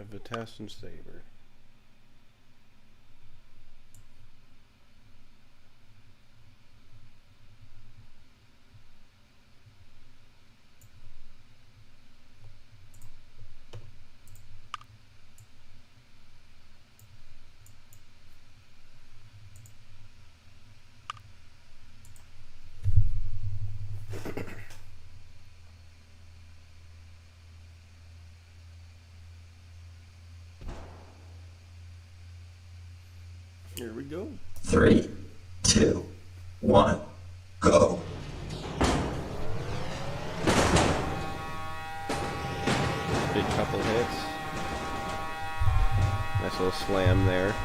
have Vitesse and Saber. Here we go. 3, 2, 1, go. Big couple hits. Nice little slam there.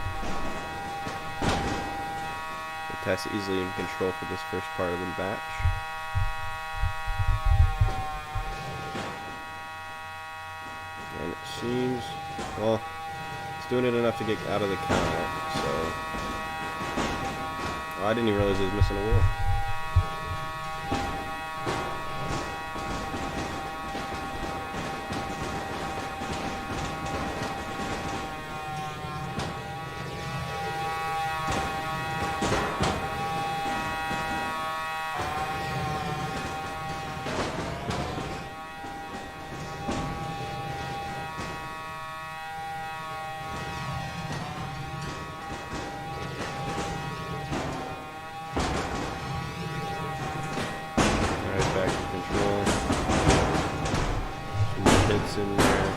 Vitesse easily in control for this first part of the match. And it seems, well, it's doing it enough to get out of the count, so. Oh, I didn't even realize he was missing a wheel. Back to control. Some more hits in there.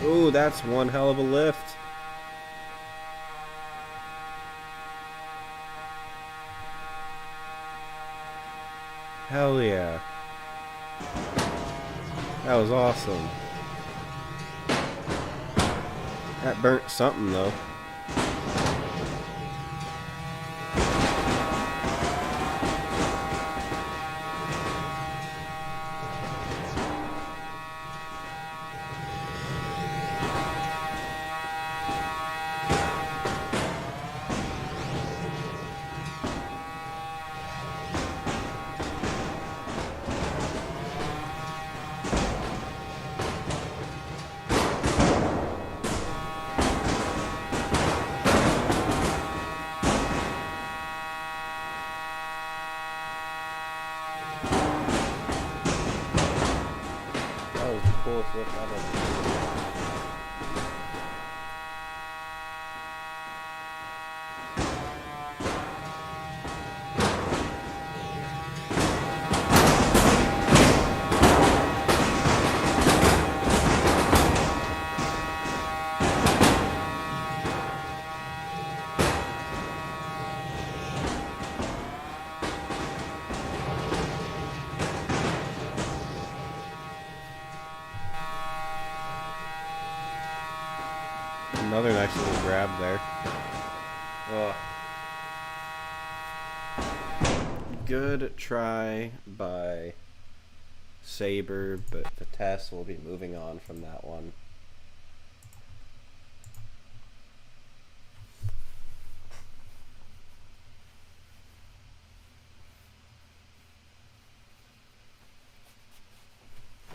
Ooh, that's one hell of a lift. Hell yeah. That was awesome. That burnt something though. That was the coolest lift I've ever seen. Another nice little grab there. Oh. Good try by Saber, but Vitesse will be moving on from that one.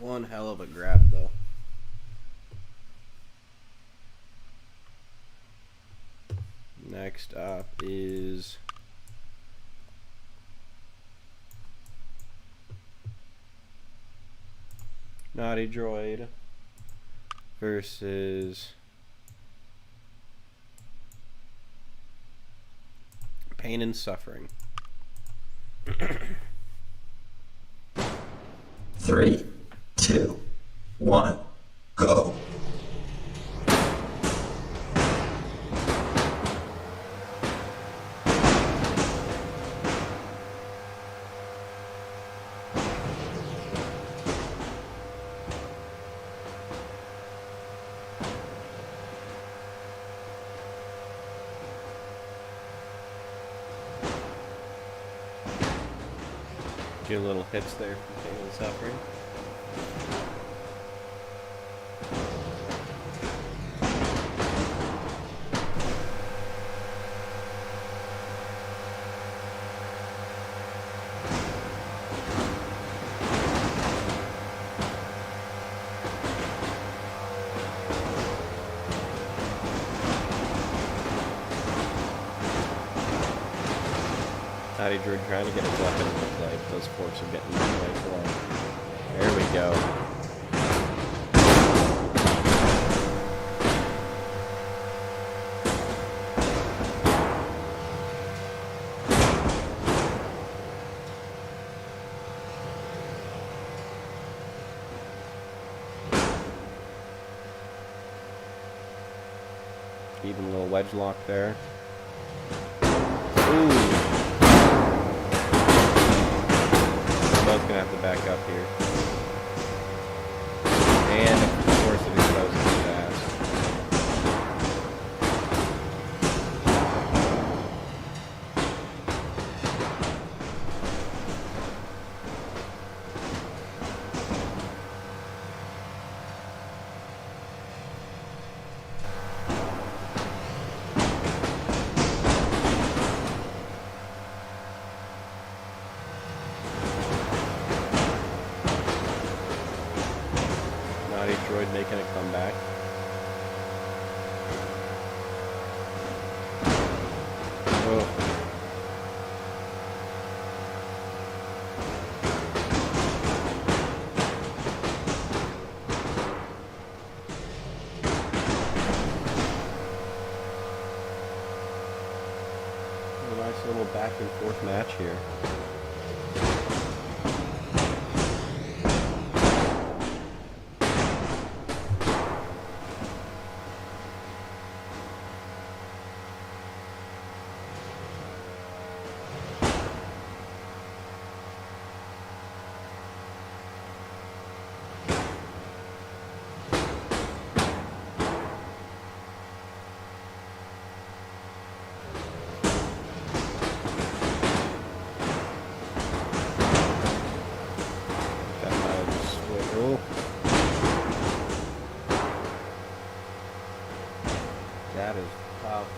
One hell of a grab though. Next up is Naughty Droid versus Pain and Suffering. 3, 2, 1, go. Get little hits there from Pain and Suffering. Naughty Druid trying to get his weapon into play, but those forks are getting in the way for him. There we go. Even a little wedge lock there. Ooh. Both gonna have to back up here. And of course it exposes his ass. Droid making a comeback. Oh. A nice little back and forth match here. That is tough.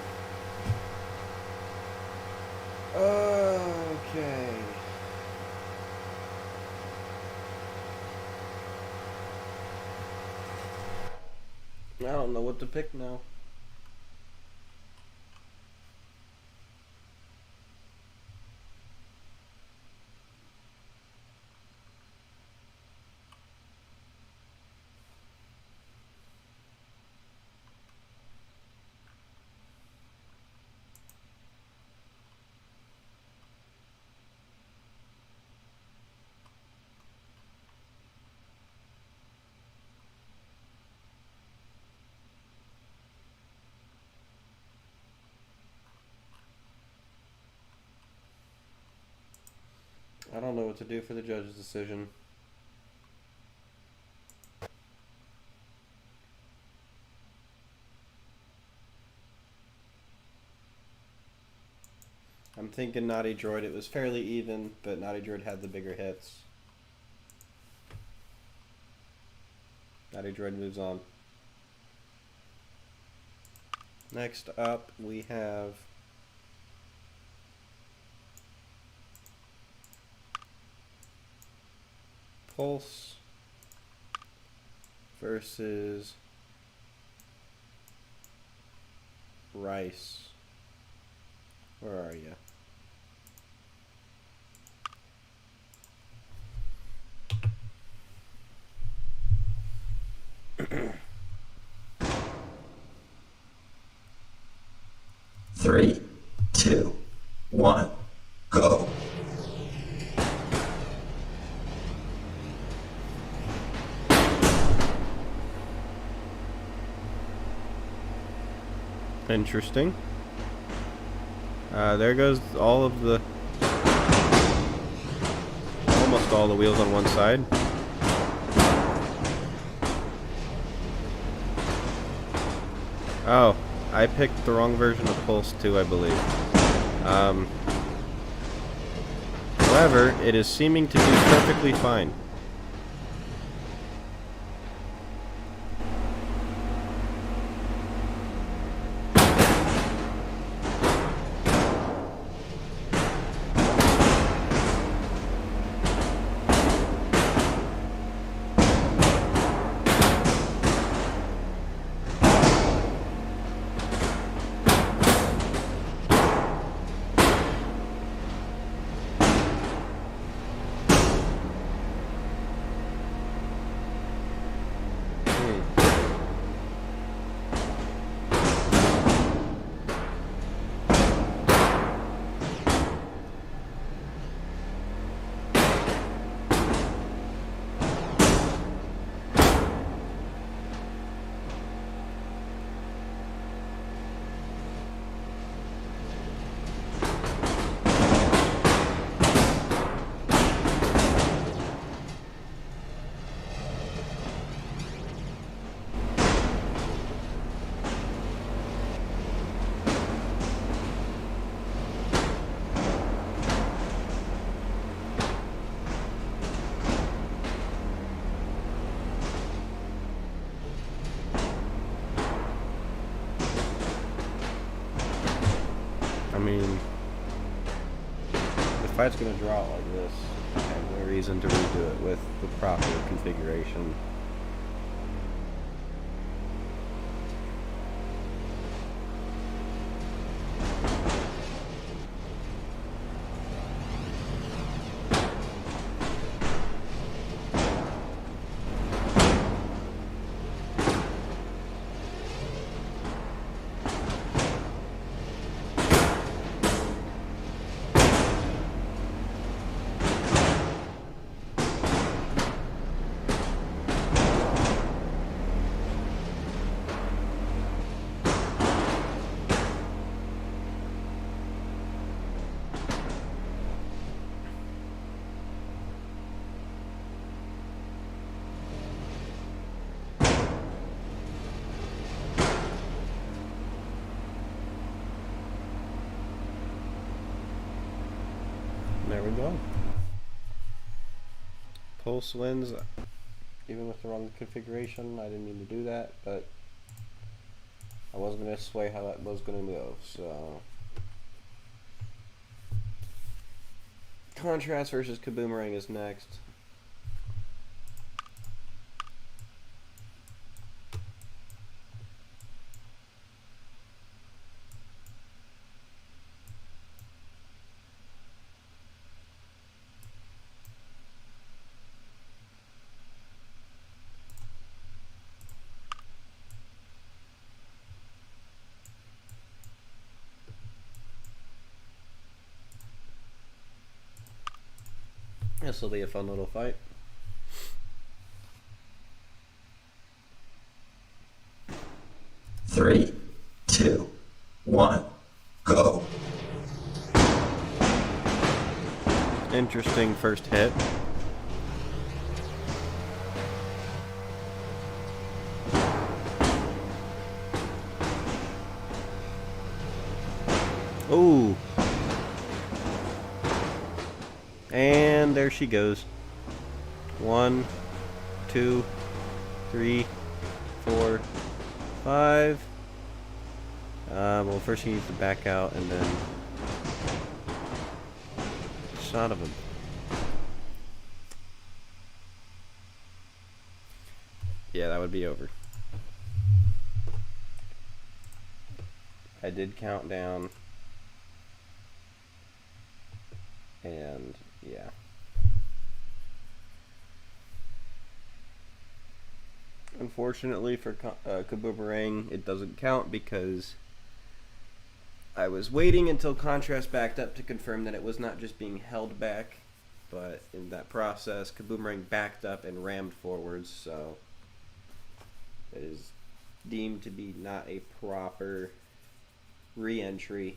Okay. I don't know what to pick now. I don't know what to do for the judge's decision. I'm thinking Naughty Droid. It was fairly even, but Naughty Droid had the bigger hits. Naughty Droid moves on. Next up, we have Pulse versus Rice. Where are you? Three, two, one, go. Interesting. There goes all of the, almost all the wheels on one side. Oh, I picked the wrong version of Pulse too, I believe. However, it is seeming to do perfectly fine. I mean, the fight's gonna draw out like this. I have no reason to redo it with the proper configuration. There we go. Pulse wins, even with the wrong configuration. I didn't mean to do that, but I wasn't going to sway how that was going to go. So, contrast versus Kaboomerang is next. This will be a fun little fight. Three, two, one, go. Interesting first hit. Ooh. And there she goes. 1, 2, 3, 4, 5. Well, first he needs to back out and then. Son of a. Yeah, that would be over. I did count down. And yeah. Unfortunately for Kaboomerang, it doesn't count because I was waiting until contrast backed up to confirm that it was not just being held back, but in that process, Kaboomerang backed up and rammed forwards, so it is deemed to be not a proper re-entry.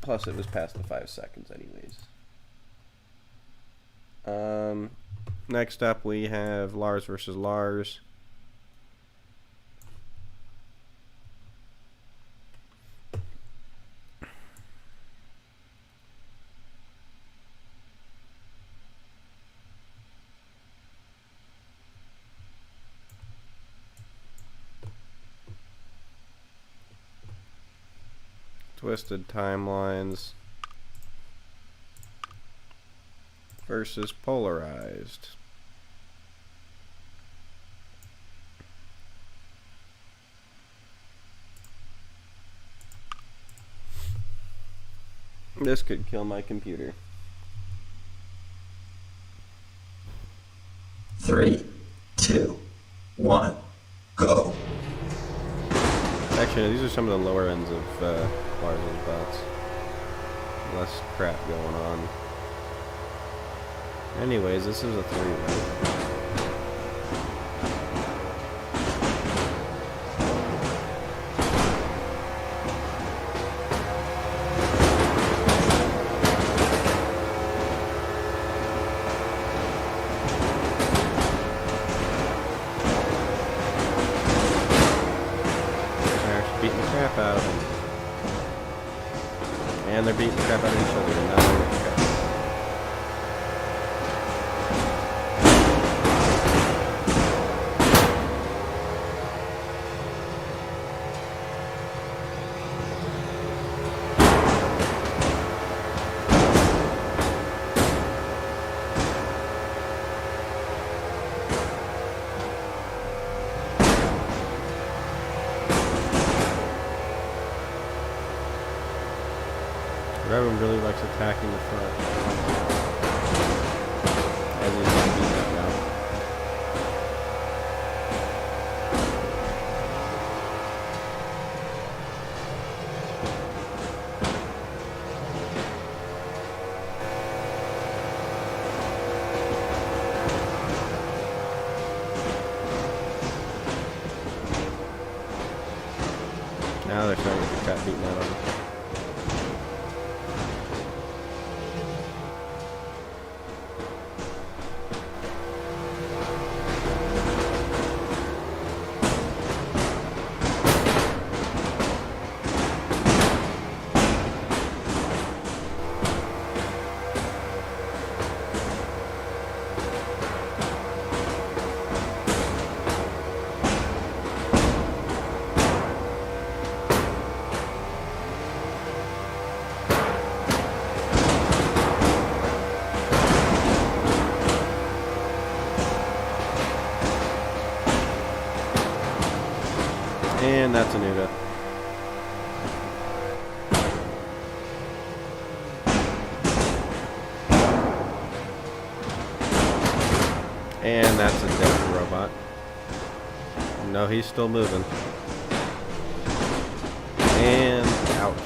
Plus, it was past the 5 seconds anyways. Next up, we have Lars versus Lars. Twisted Timelines versus Polarized. This could kill my computer. 3, 2, 1, go. Actually, these are some of the lower ends of Marvel's bots. Less crap going on. Anyways, this is a 3-way. Beating the crap out of them. And they're beating the crap out of each other. And now they're getting crap. Everyone really likes attacking the front. As he's not beating that now. Now they're starting to get the crap beaten out of them. And that's a Nuda. And that's a dead robot. No, he's still moving. And ouch.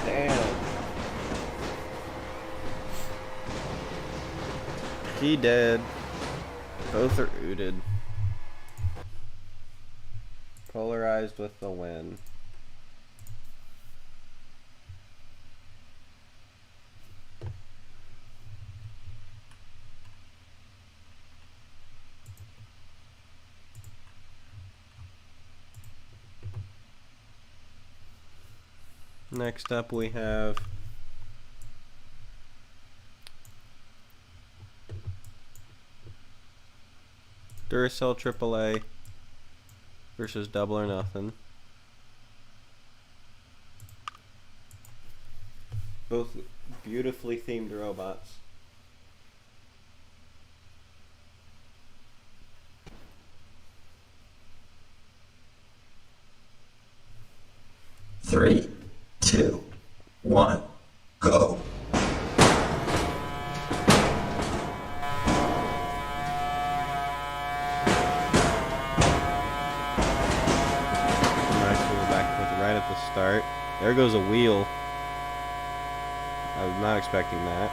Damn. He dead. Both are ooted. Polarized with the win. Next up we have Duracell AAA versus Double or Nothing. Both beautifully themed robots. Three, 2, 1, go. Right at the start. There goes a wheel. I was not expecting that.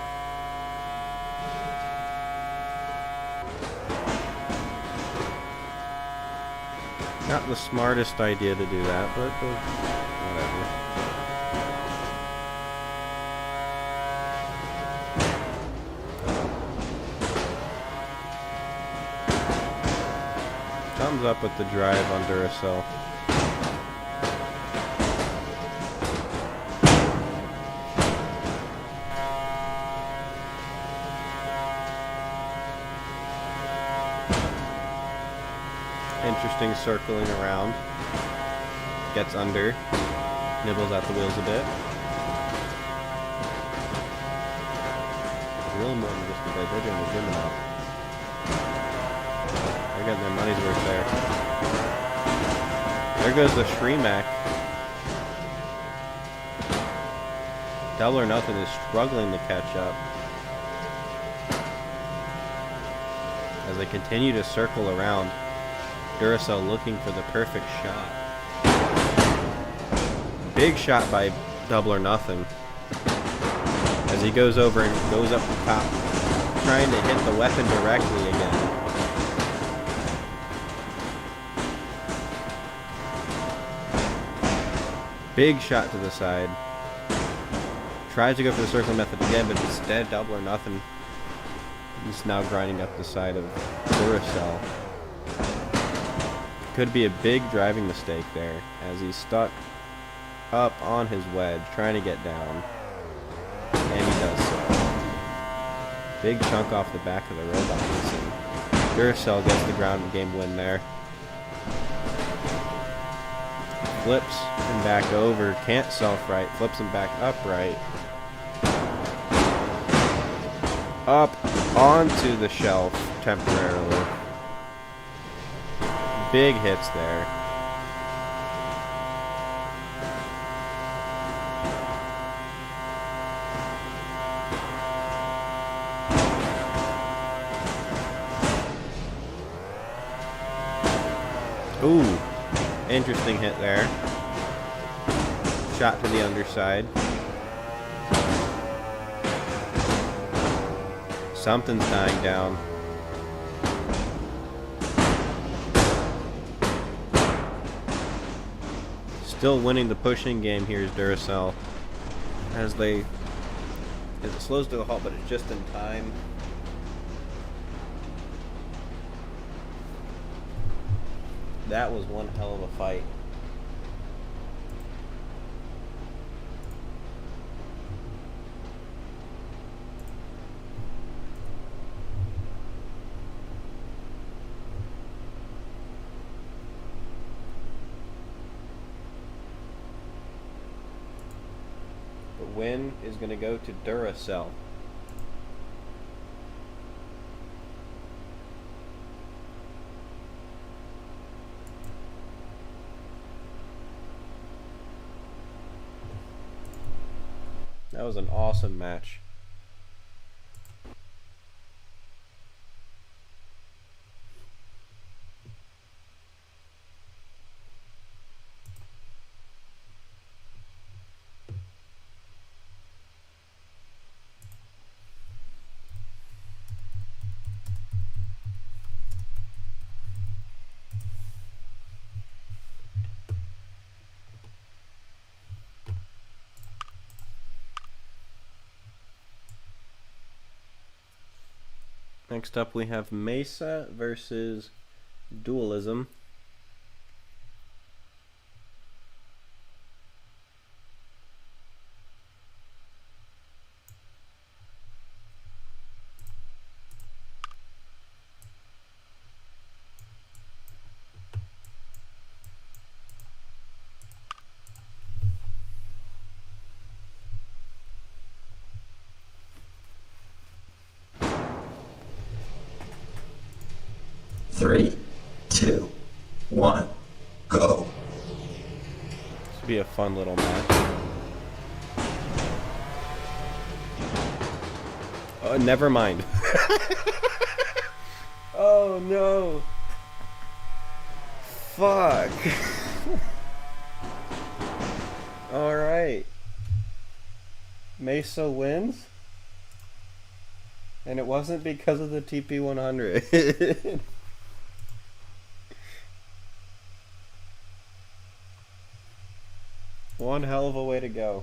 Not the smartest idea to do that, but whatever. Thumbs up with the drive on Duracell. Still circling around. Gets under. Nibbles out the wheels a bit. A little more than just a bit. They're doing the gym now. They're getting their money's worth there. There goes the Shreemac. Double or Nothing is struggling to catch up as they continue to circle around. Duracell looking for the perfect shot. Big shot by Double or Nothing as he goes over and goes up the top, trying to hit the weapon directly again. Big shot to the side. Tries to go for the circle method again, but instead Double or Nothing is now grinding up the side of Duracell. Could be a big driving mistake there as he's stuck up on his wedge trying to get down. And he does so. Big chunk off the back of the robot missing. Duracell gets the ground game win there. Flips him back over, can't self-right, flips him back upright. Up onto the shelf temporarily. Big hits there. Ooh, interesting hit there. Shot to the underside. Something's dying down. Still winning the pushing game here is Duracell. As it slows to a halt, but it's just in time. That was one hell of a fight. The win is going to go to Duracell. That was an awesome match. Next up we have Mesa versus Dualism. Three, two, one, go. This will be a fun little match. Oh, never mind. Oh no. Fuck. Alright. Mesa wins. And it wasn't because of the TP100. One hell of a way to go.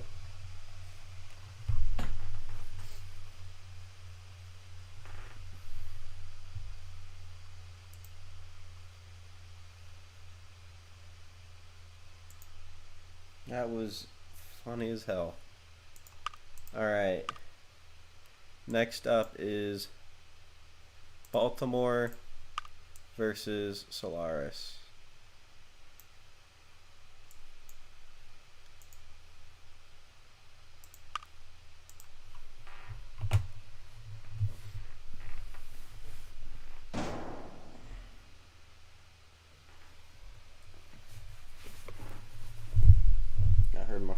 That was funny as hell. Alright. Next up is Baltimore versus Solaris.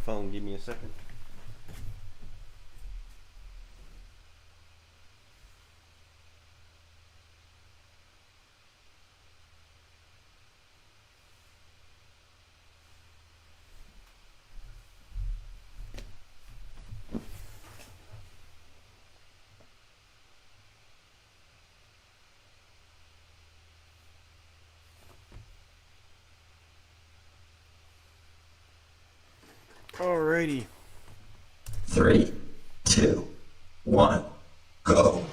phone. Give me a second. Alrighty. 3, 2, 1, go.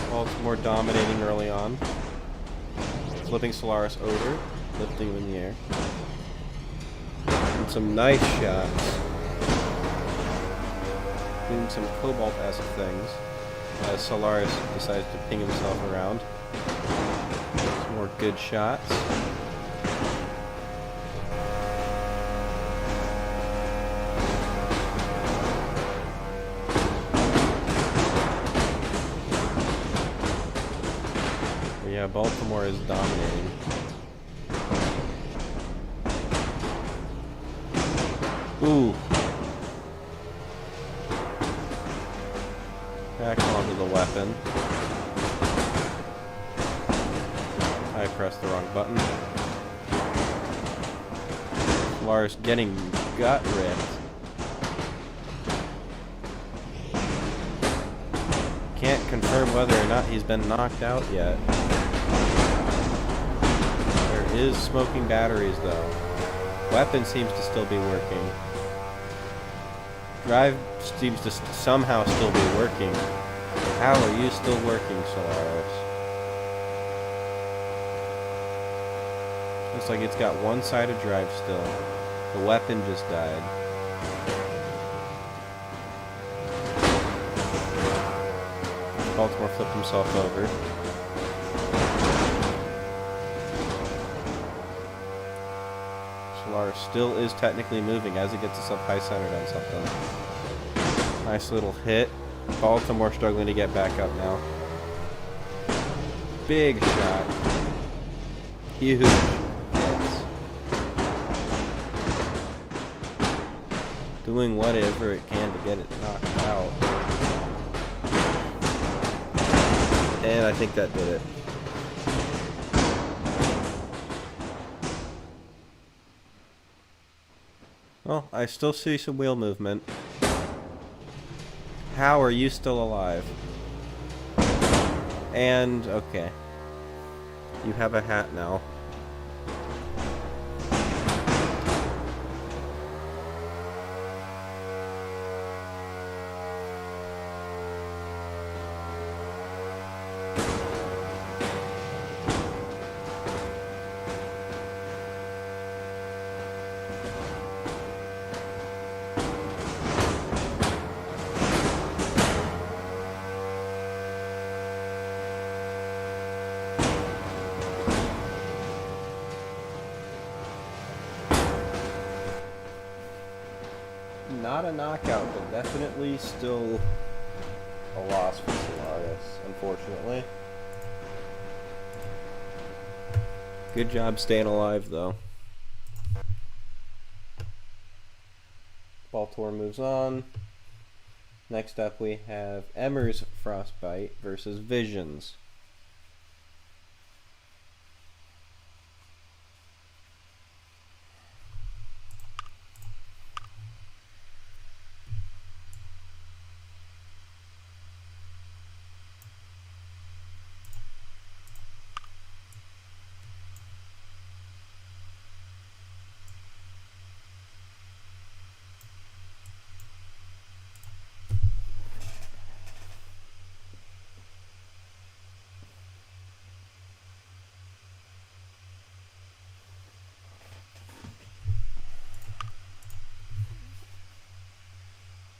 Baltimore dominating early on. Flipping Solaris over, lifting him in the air. And some nice shots. Doing some cobalt-esque things as Solaris decides to ping himself around. Some more good shots. But yeah, Baltimore is dominating. Ooh. Back onto the weapon. I pressed the wrong button. Lars getting gut ripped. Can't confirm whether or not he's been knocked out yet. There is smoking batteries though. Weapon seems to still be working. Drive seems to somehow still be working. How are you still working, Solaris? Looks like it's got one side of drive still. The weapon just died. Baltimore flipped himself over. Solaris still is technically moving as he gets himself high-centered on something. Nice little hit. Baltimore struggling to get back up now. Big shot. Huge. Doing whatever it can to get it knocked out. And I think that did it. Well, I still see some wheel movement. How are you still alive? And, okay. You have a hat now. Not a knockout, but definitely still a loss for Solaris, unfortunately. Good job staying alive, though. Baltimore moves on. Next up we have Emmer's Frostbite versus Visions.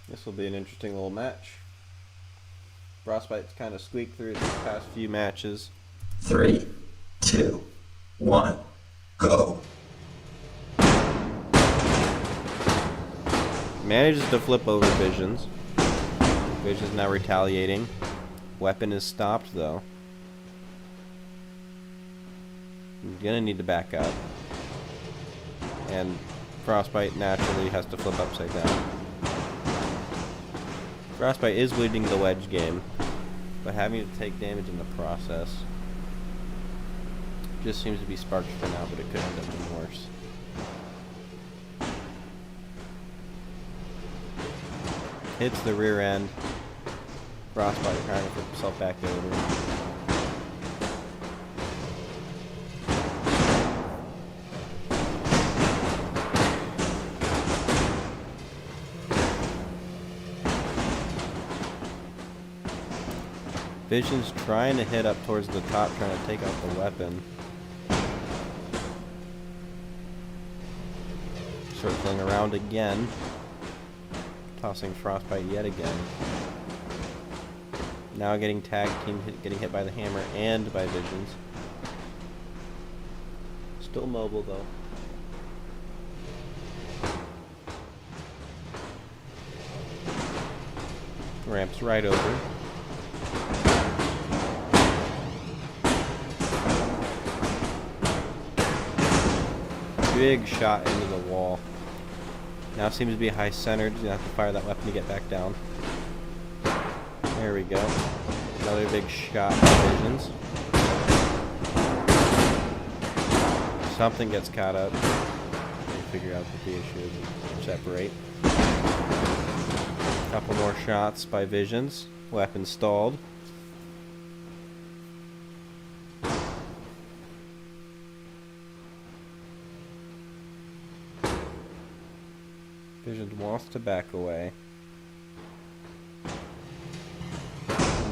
This will be an interesting little match. Frostbite's kind of squeaked through these past few matches. 3, 2, 1, go. Manages to flip over Visions. Visions now retaliating. Weapon is stopped though. I'm gonna need to back up. And Frostbite naturally has to flip upside down. Frostbite is leading the wedge game, but having to take damage in the process just seems to be sparked for now, but it could end up being worse. Hits the rear end. Frostbite trying to flip himself back over. Vision's trying to hit up towards the top, trying to take out the weapon. Circling around again. Tossing Frostbite yet again. Now getting tag team, getting hit by the hammer and by Visions. Still mobile though. Ramps right over. Big shot into the wall. Now seems to be high centered. He's gonna have to fire that weapon to get back down. There we go. Another big shot by Visions. Something gets caught up. They figure out what the issue is and separate. Couple more shots by Visions. Weapon stalled. Visions wants to back away.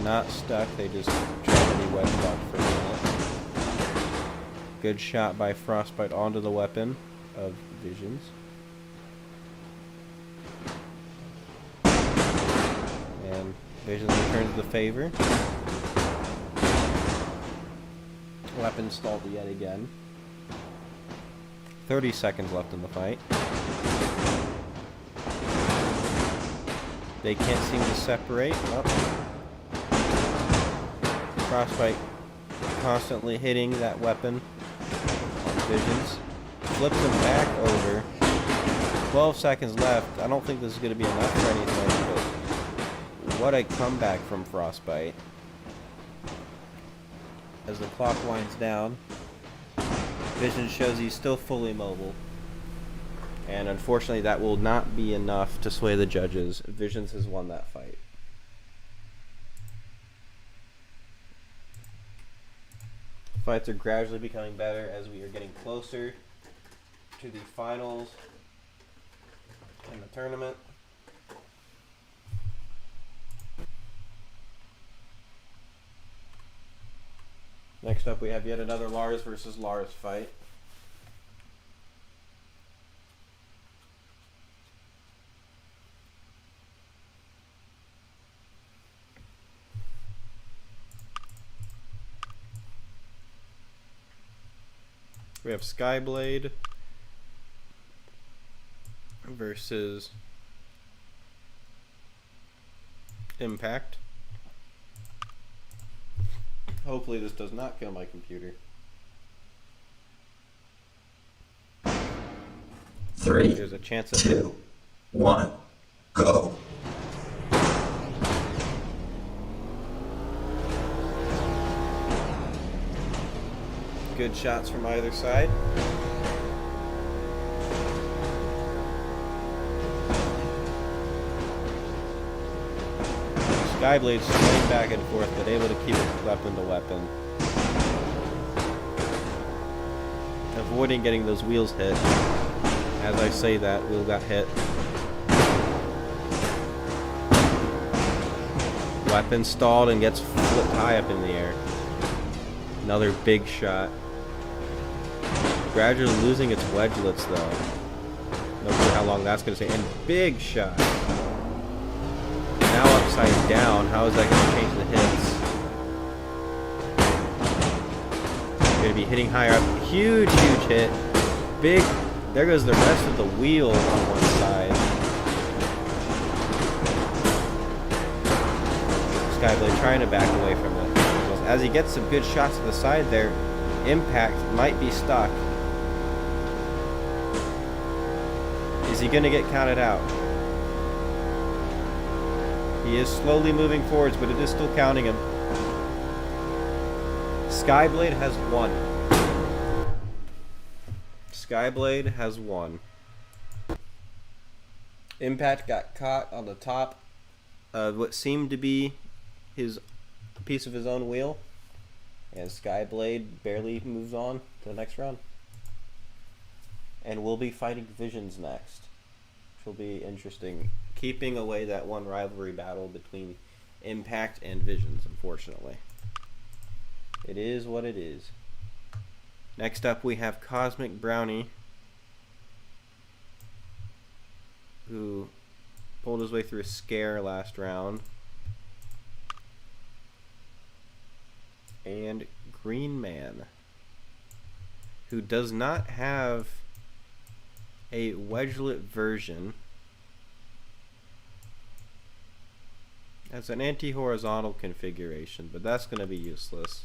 Not stuck, they just try to be wedge locked for a minute. Good shot by Frostbite onto the weapon of Visions. And Visions returns the favor. Weapon stalled yet again. 30 seconds left in the fight. They can't seem to separate. Oh. Frostbite constantly hitting that weapon on Visions. Flips him back over. 12 seconds left. I don't think this is going to be enough for anything, but what a comeback from Frostbite. As the clock winds down, Visions shows he's still fully mobile. And unfortunately, that will not be enough to sway the judges. Visions has won that fight. Fights are gradually becoming better as we are getting closer to the finals in the tournament. Next up, we have yet another Lars versus Lars fight. We have Skyblade versus Impact. Hopefully this does not kill my computer. 3, There's a chance of 2, 1, go. Good shots from either side. Skyblade's swaying back and forth, but able to keep it weapon to weapon. Avoiding getting those wheels hit. As I say that, wheel got hit. Weapon stalled and gets flipped high up in the air. Another big shot. Gradually losing its wedgelets though. No clue how long that's going to stay. And big shot. Now upside down. How is that going to change the hits? Going to be hitting higher up. Huge, huge hit. Big. There goes the rest of the wheel on one side. Skyblade trying to back away from it. As he gets some good shots to the side there, Impact might be stuck. Is he going to get counted out? He is slowly moving forwards, but it is still counting him. Skyblade has won. Skyblade has won. Impact got caught on the top of what seemed to be his piece of his own wheel, and Skyblade barely moves on to the next round. And we'll be fighting Visions next, which will be interesting. Keeping away that one rivalry battle between Impact and Visions, unfortunately. It is what it is. Next up we have Cosmic Brownie, who pulled his way through a scare last round. And Green Man, who does not have a wedgelet version. That's an anti-horizontal configuration, but that's going to be useless.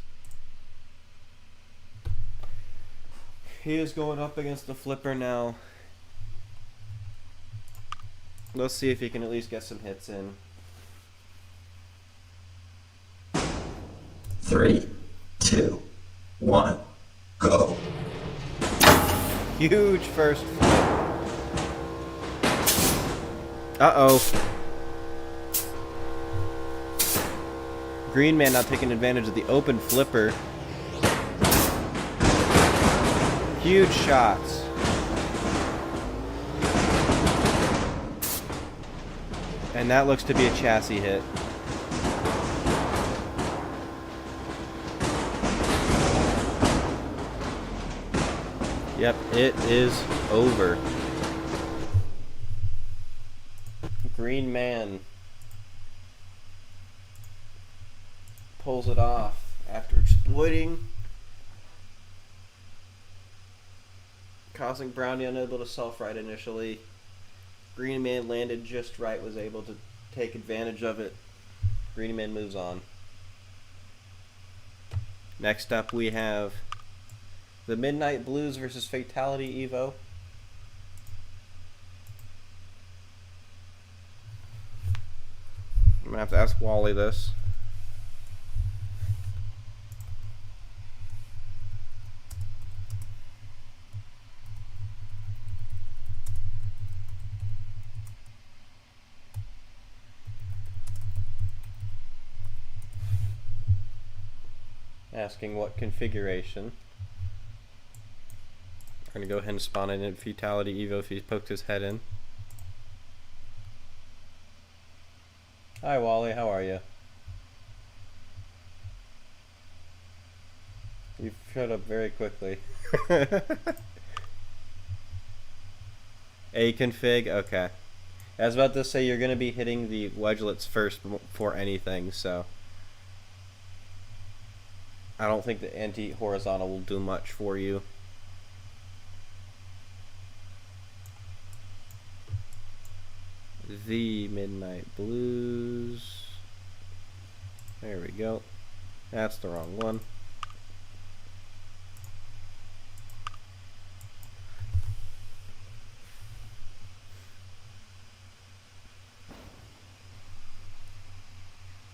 He is going up against the flipper now. Let's see if he can at least get some hits in. 3, 2, 1, go. Huge first flip. Uh-oh. Green Man now taking advantage of the open flipper. Huge shots. And that looks to be a chassis hit. Yep, it is over. Green Man pulls it off after exploiting Cosmic Brownie unable to self-ride initially. Green Man landed just right, was able to take advantage of it. Green Man moves on. Next up we have the Midnight Blues versus Fatality Evo. I'm gonna have to ask Wally this. Asking what configuration. I'm gonna go ahead and spawn it in Fatality Evo if he pokes his head in. Hi Wally, how are you? You showed up very quickly. A config? Okay. I was about to say you're gonna be hitting the wedgelets first for anything, so I don't think the anti-horizontal will do much for you. The Midnight Blues. There we go. That's the wrong one.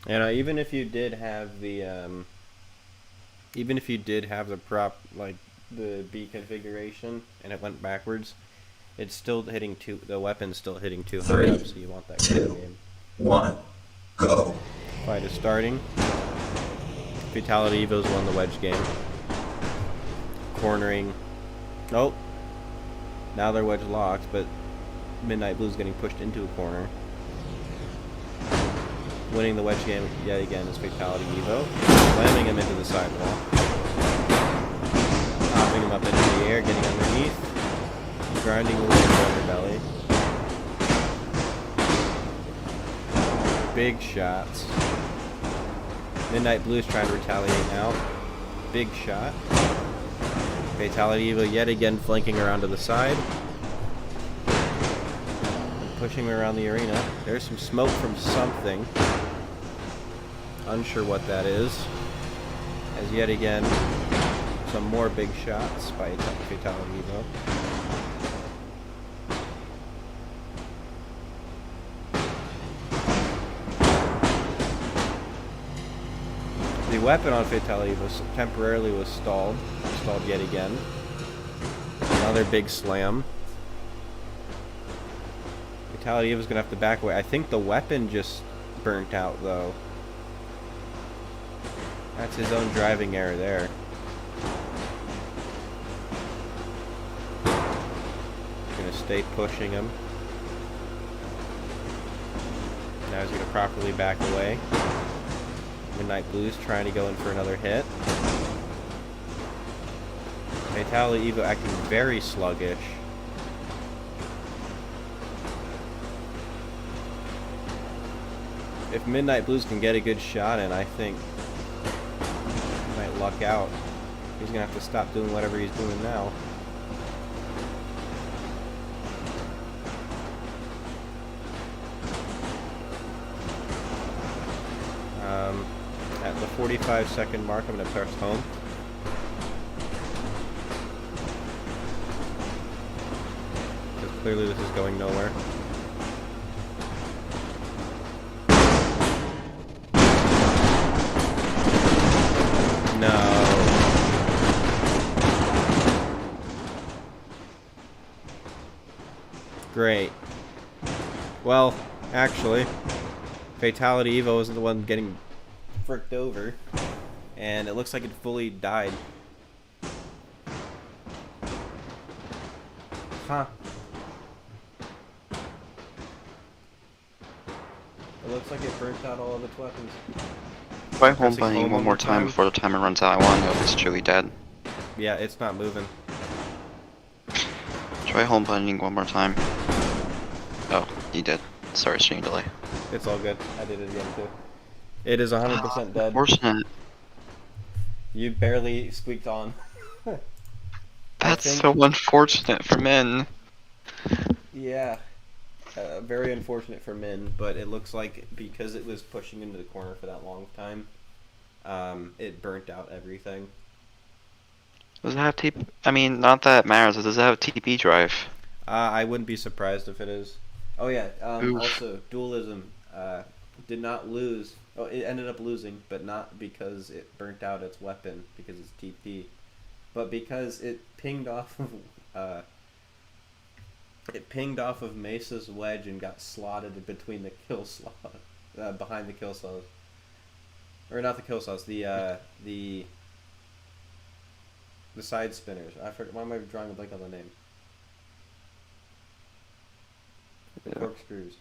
And even if you did have the prop, like the B configuration, and it went backwards, it's still hitting the weapon's still hitting 200 up, so you want that kind of game. 1, go. Fight is starting. Fatality Evo's won the wedge game. Cornering. Nope. Now they're wedge locked, but Midnight Blue's getting pushed into a corner. Winning the wedge game yet again is Fatality Evo. Slamming him into the sidewall. Popping him up into the air, getting underneath. Grinding away the underbelly. Big shots. Midnight Blue's trying to retaliate now. Big shot. Fatality Evo yet again flanking around to the side. And pushing him around the arena. There's some smoke from something. Unsure what that is. As yet again, some more big shots by Fatality Evo. The weapon on Fatality was temporarily stalled yet again. Another big slam. Fatality Eva's gonna have to back away. I think the weapon just burnt out though. That's his own driving error there. Gonna stay pushing him. Now he's gonna properly back away. Midnight Blues trying to go in for another hit. Fatality Evo acting very sluggish. If Midnight Blues can get a good shot in, I think he might luck out. He's gonna have to stop doing whatever he's doing now. At the 45-second mark, I'm gonna press home. Because clearly this is going nowhere. No. Great. Well, actually, Fatality Evo isn't the one getting fricked over, and it looks like it fully died. Huh. It looks like it burnt out all of its weapons. Try home buttoning one more time before the timer runs out. I want to know if it's truly dead. Yeah, it's not moving. Try home buttoning one more time. Oh, you did. Sorry, stream delay. It's all good. I did it again too. It is 100% dead. Unfortunate. You barely squeaked on. That's so unfortunate for Min. Yeah. Very unfortunate for Min, but it looks like because it was pushing into the corner for that long time, it burnt out everything. Does it have TP? I mean, not that it matters. Does it have a TP drive? I wouldn't be surprised if it is. Oh yeah. Oof. Also, Dualism did not lose. Oh, it ended up losing, but not because it burnt out its weapon because it's TP, but because it pinged off of Mesa's wedge and got slotted between the kill slot, behind the kill slots, or not the kill slots, the side spinners. I forget. Why am I drawing a blank on the name? Yeah. Corkscrews.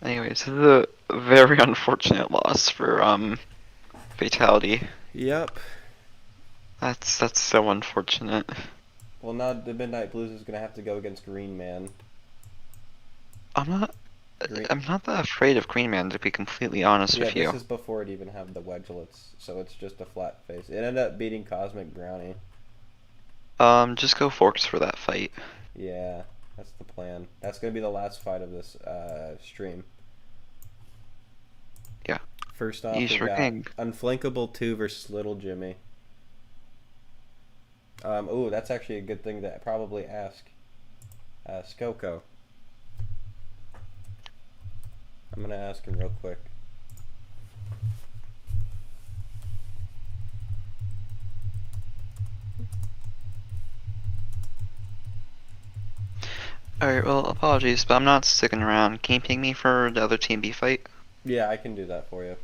Anyways, this is a very unfortunate loss for Fatality. Yep. That's so unfortunate. Well, now the Midnight Blues is gonna have to go against Green Man. I'm not that afraid of Green Man, to be completely honest with you. This is before it even had the wedgelets, so it's just a flat face. It ended up beating Cosmic Brownie. Just go Forks for that fight. Yeah, that's the plan. That's gonna be the last fight of this stream. Yeah. First off, You we sure got can. Unflankable 2 versus Little Jimmy. Ooh, that's actually a good thing to probably ask Skoko. I'm gonna ask him real quick. Alright, well, apologies, but I'm not sticking around. Can you ping me for the other Team B fight? Yeah, I can do that for you.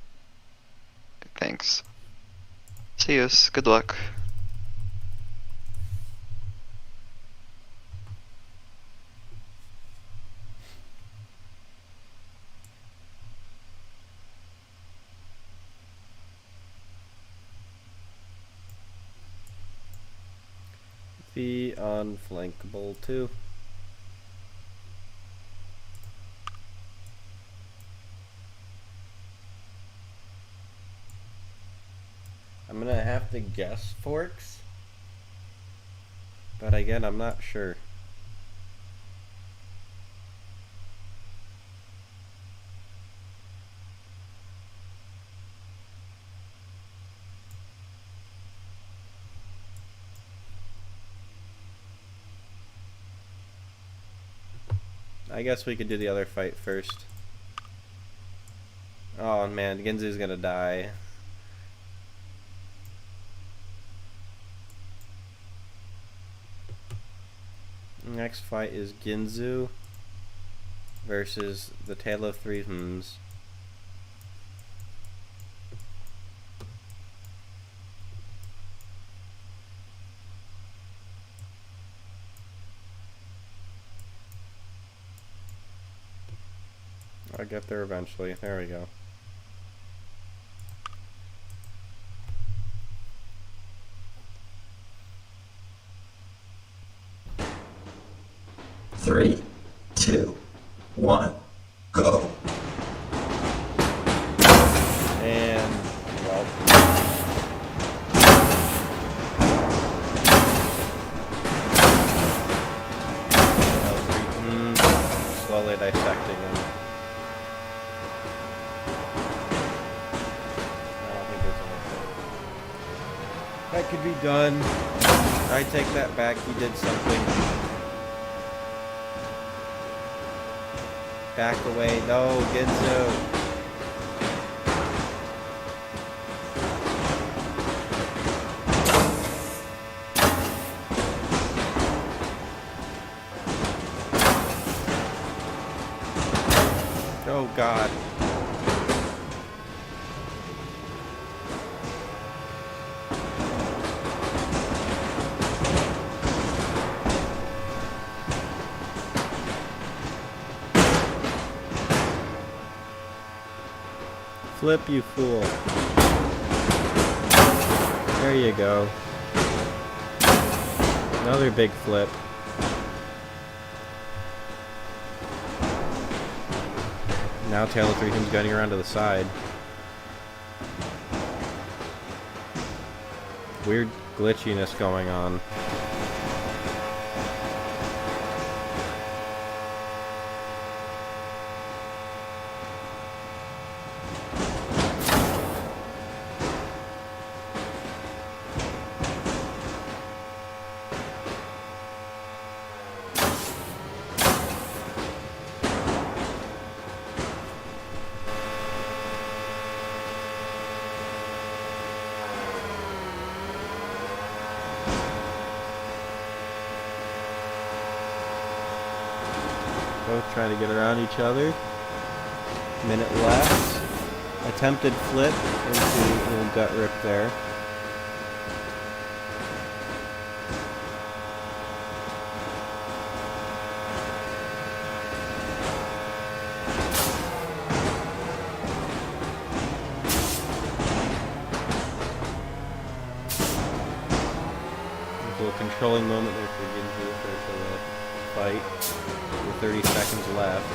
Thanks. See yous. Good luck. The Unflankable 2. I'm gonna have to guess Forks, but again, I'm not sure. I guess we could do the other fight first. Oh man, Ginzu's gonna die. Next fight is Ginzu versus the Tale of Three Hms. I'll get there eventually. There we go. Three, two, one, go. And, well. Slowly dissecting him. I don't think there's anything that could be done. I take that back. He did something. Back away. No, Ginzu. Oh God. Flip, you fool. There you go. Another big flip. Now Tale of Three Hymns getting around to the side. Weird glitchiness going on. Both trying to get around each other. Minute left. Attempted flip into a little gut rip there. There's a little controlling moment there for Ginzu for the fight. With 30 seconds left.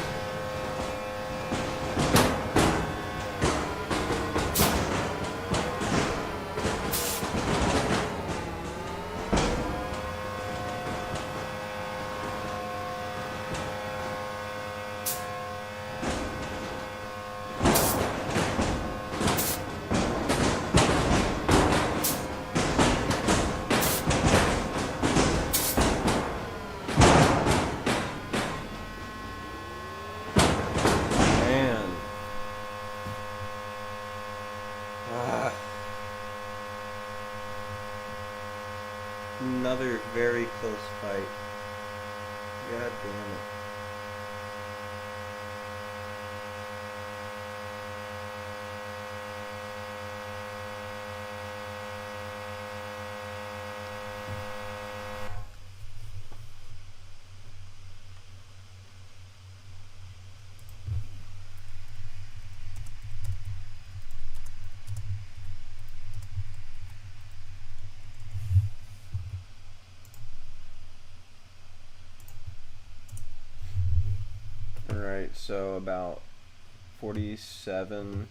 Another very close fight. God damn it. Alright, so about 47,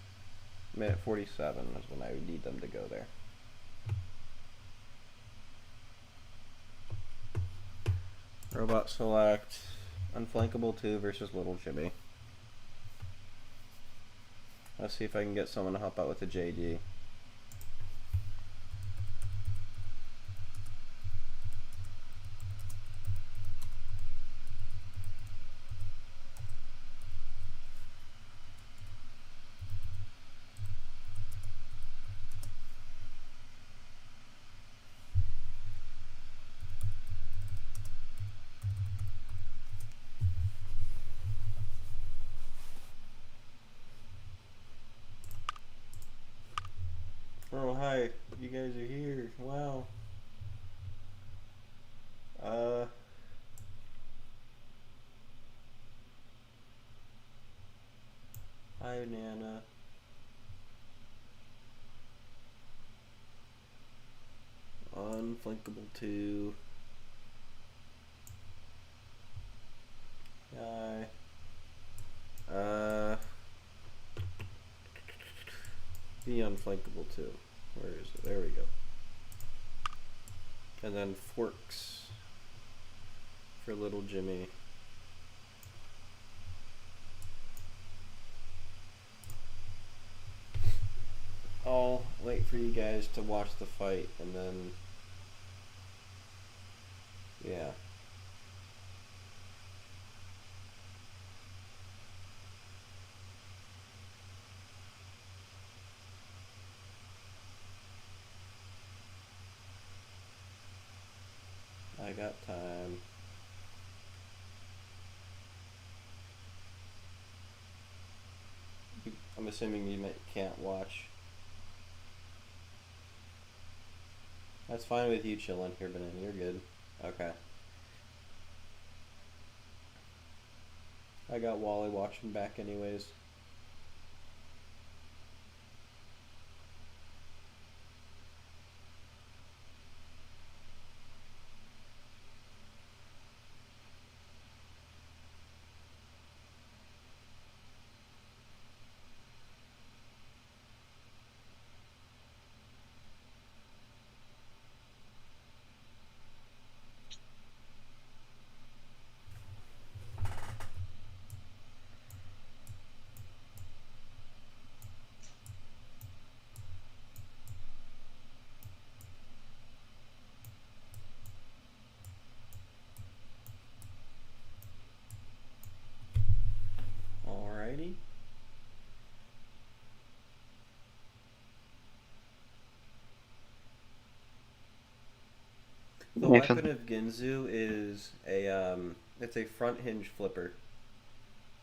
minute 47 is when I would need them to go there. Robot select, Unflankable 2 versus Little Jimmy. Let's see if I can get someone to help out with the JD. Oh, hi. You guys are here. Wow. Uh. Hi, Nana. Unflinkable 2. Hi. The unflankable 2. Where is it? There we go. And then forks for little Jimmy. I'll wait for you guys to watch the fight and then. Yeah. I got time. I'm assuming you can't watch. That's fine with you chilling here, Banana. You're good. Okay. I got Wally watching back anyways. Alrighty. The Nathan. weapon of Ginzu is it's a front hinge flipper.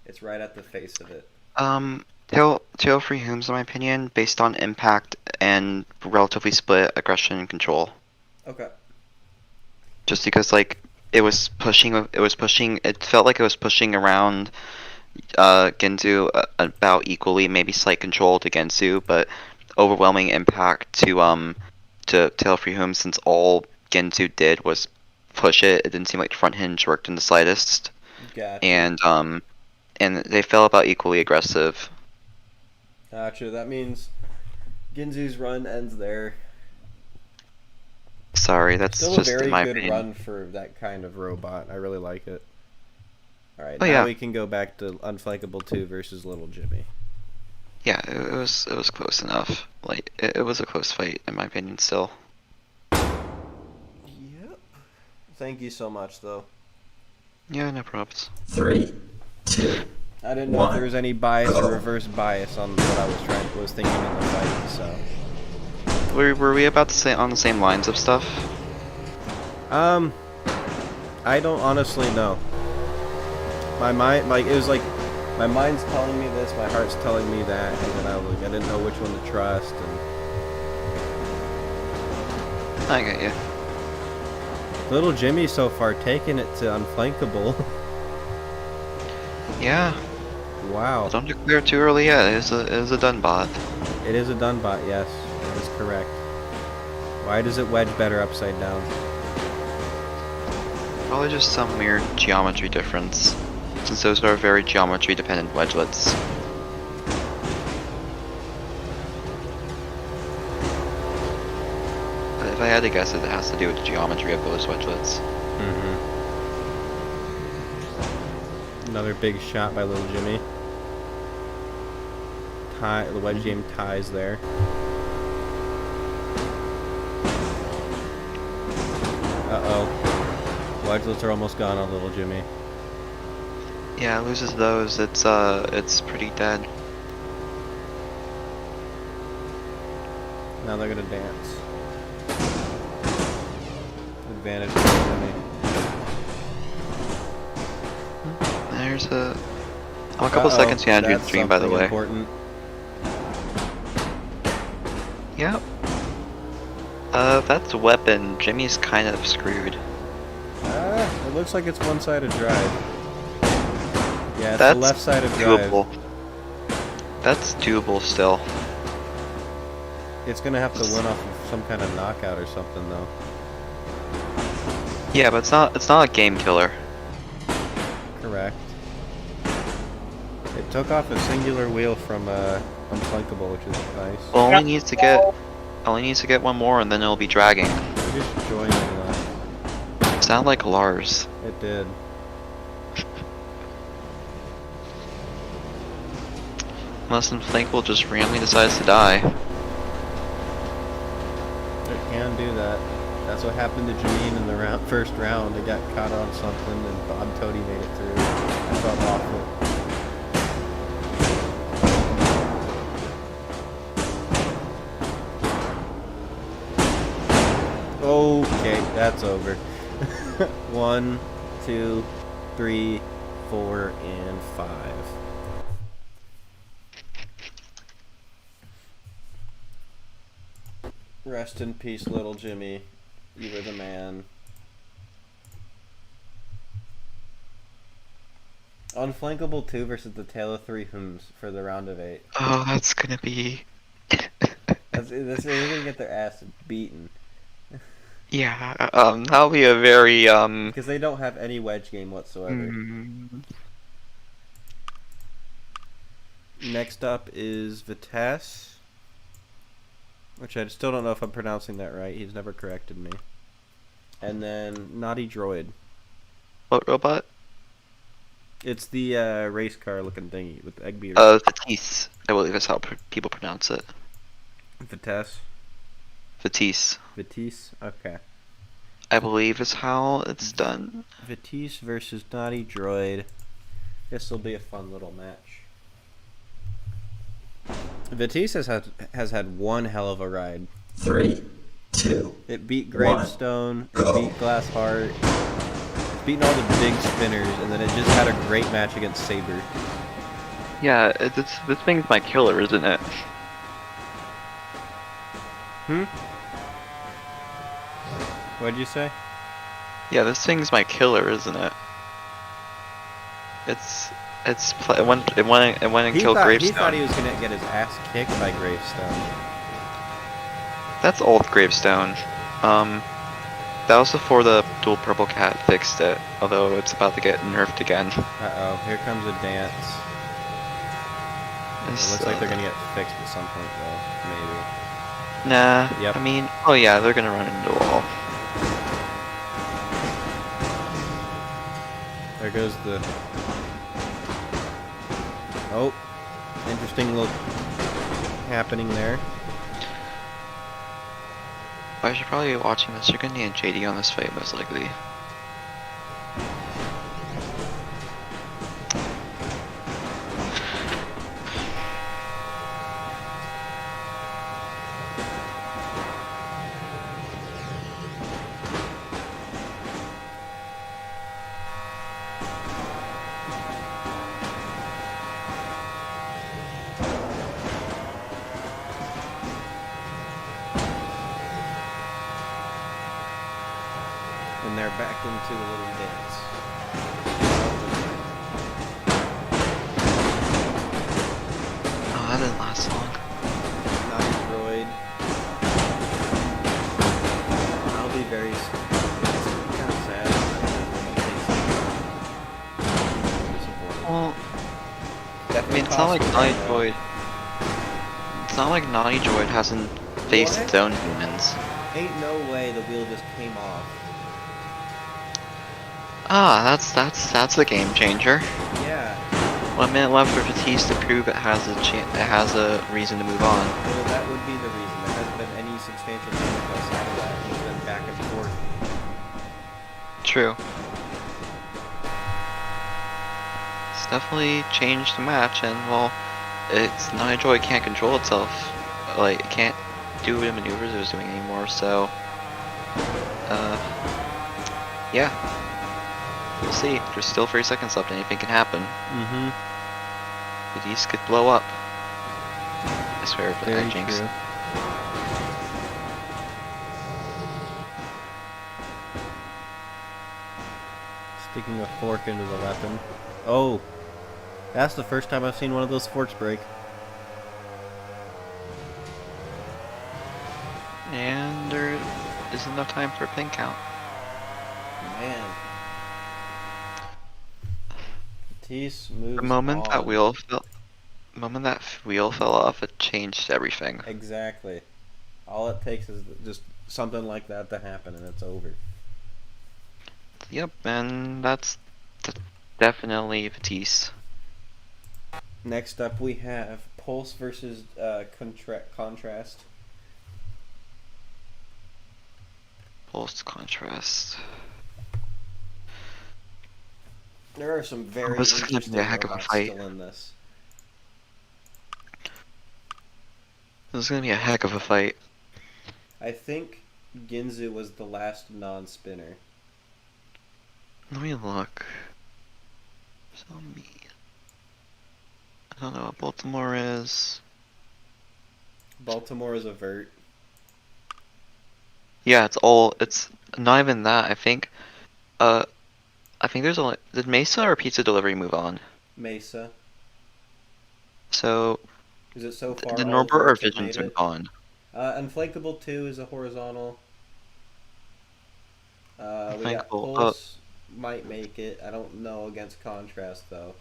It's right at the face of it. Tail free Hooms, in my opinion, based on impact and relatively split aggression and control. Okay. Just because like it felt like it was pushing around Genzu about equally, maybe slight control to Gensu, but overwhelming impact to Tail Free Home, since all Gensu did was push it. It didn't seem like front hinge worked in the slightest. Gotcha. And they felt about equally aggressive. Gotcha. That means Ginzu's run ends there. Sorry, that's Still a just very in my good opinion. run for that kind of robot. I really like it. Alright, Oh, now yeah. we can go back to Unflankable 2 versus Little Jimmy. Yeah, it was close enough. Like it was a close fight in my opinion still. Yep. Thank you so much, though. Yeah, no problems. 3, 2, I didn't know if there 1. was any bias or Go. reverse bias on what I was thinking in the fight, so. Were we about to say on the same lines of stuff? I don't honestly know. My mind, like, it was like, my mind's telling me this, my heart's telling me that, and then I didn't know which one to trust, and I get you. Little Jimmy so far taking it to Unflankable. Yeah. Wow. Don't declare too early yet. It is a done bot. It is a done bot, yes. That is correct. Why does it wedge better upside down? Probably just some weird geometry difference, since those are very geometry dependent wedgelets. But if I had to guess, it has to do with the geometry of those wedgelets. Mm-hmm. Another big shot by Little Jimmy. The wedge game ties there. Uh-oh. Wedgelets are almost gone on Little Jimmy. Yeah, it loses those. It's pretty dead. Now they're gonna dance. Advantage for Little Jimmy. There's I'm a couple seconds behind your That's stream, by the something way. important. Yep. That's a weapon. Jimmy's kind of screwed. It looks like it's one-sided drive. Yeah, it's That's the left-sided drive. doable. That's doable still. It's gonna have to win off of some kind of knockout or something, though. Yeah, but it's not a game killer. Correct. It took off a singular wheel from Unflankable, which is nice. Only needs to get one more, and then it'll be dragging. It just joined that. Sound like Lars. It did. Unless Inflankable just randomly decides to die. It can do that. That's what happened to Janine in the first round. It got caught on something, and Bob Toady made it through. I felt awful. Okay, that's over. 1, 2, 3, 4, and 5. Rest in peace, little Jimmy. You were the man. Unflankable 2 versus the Tale of Three Hymns for the round of 8. Oh, that's gonna be. They're gonna get their ass beaten. Yeah, that'll be a very, Because they don't have any wedge game whatsoever. Next up is Vitesse. Which I still don't know if I'm pronouncing that right. He's never corrected me. And then Naughty Droid. What robot? It's the race car looking thingy with egg beaters. Vitesse. I believe that's how people pronounce it. Vitesse. Vitesse. Vitesse? Okay. I believe is how it's done. Vitesse versus Naughty Droid. This will be a fun little match. Vitesse has had one hell of a ride. 3, 2. It beat Gravestone, it beat Glass Heart, it's beaten all the big spinners, and then it just had a great match against Saber. Yeah, this thing's my killer, isn't it? What'd you say? Yeah, this thing's my killer, isn't it? It went and killed Gravestone. He thought he was gonna get his ass kicked by Gravestone. That's old Gravestone. That was before the dual purple cat fixed it, although it's about to get nerfed again. Uh-oh, here comes a dance. It looks like they're gonna get fixed at some point, though. Maybe. Nah, Yep. I mean, oh yeah, they're gonna run into a wall. There goes the... Oh, interesting little happening there. I should probably be watching this. You're gonna need JD on this fight, most likely. And they're back into the little dance. Oh, that didn't last long. Naughty Droid. I'll be very kind of sad. Well, I mean, it's not like Naughty Droid. It's not like Naughty Droid hasn't faced its own humans. Ain't no way the wheel just came off. Ah, that's a game changer. Yeah. 1 minute left for Vitesse to prove it has a reason to move on. Well, that would be the reason. There hasn't been any substantial damage outside of that. It's been back and forth. True. It's definitely changed the match, and well, it's Naughty Droid can't control itself. Like, it can't do the maneuvers it was doing anymore. So, yeah. We'll see. There's still 30 seconds left. Anything can happen. Mm-hmm. Vitesse could blow up. I swear, but I jinxed. Sticking a fork into the weapon. Oh, that's the first time I've seen one of those forks break. And there isn't enough time for a pin count. Man. Matisse moves The moment that on. wheel fell off, it changed everything. Exactly. All it takes is just something like that to happen, and it's over. Yep, and that's definitely Batiste. Next up, we have Pulse versus Contrast. Pulse contrast. There are some very This is gonna be interesting a heck of a robots fight. still in this. This is gonna be a heck of a fight. I think Ginzu was the last non-spinner. Let me look. So me. I don't know what Baltimore is. Baltimore is a vert. Yeah, it's not even that. I think there's only, did Mesa or Pizza Delivery move on? Mesa. So, Is it so far? did All Norbert or verts have Visions made move it? on? Unflankable 2 is a horizontal. We got Unflankable, Pulse might make it. I don't know against Contrast though.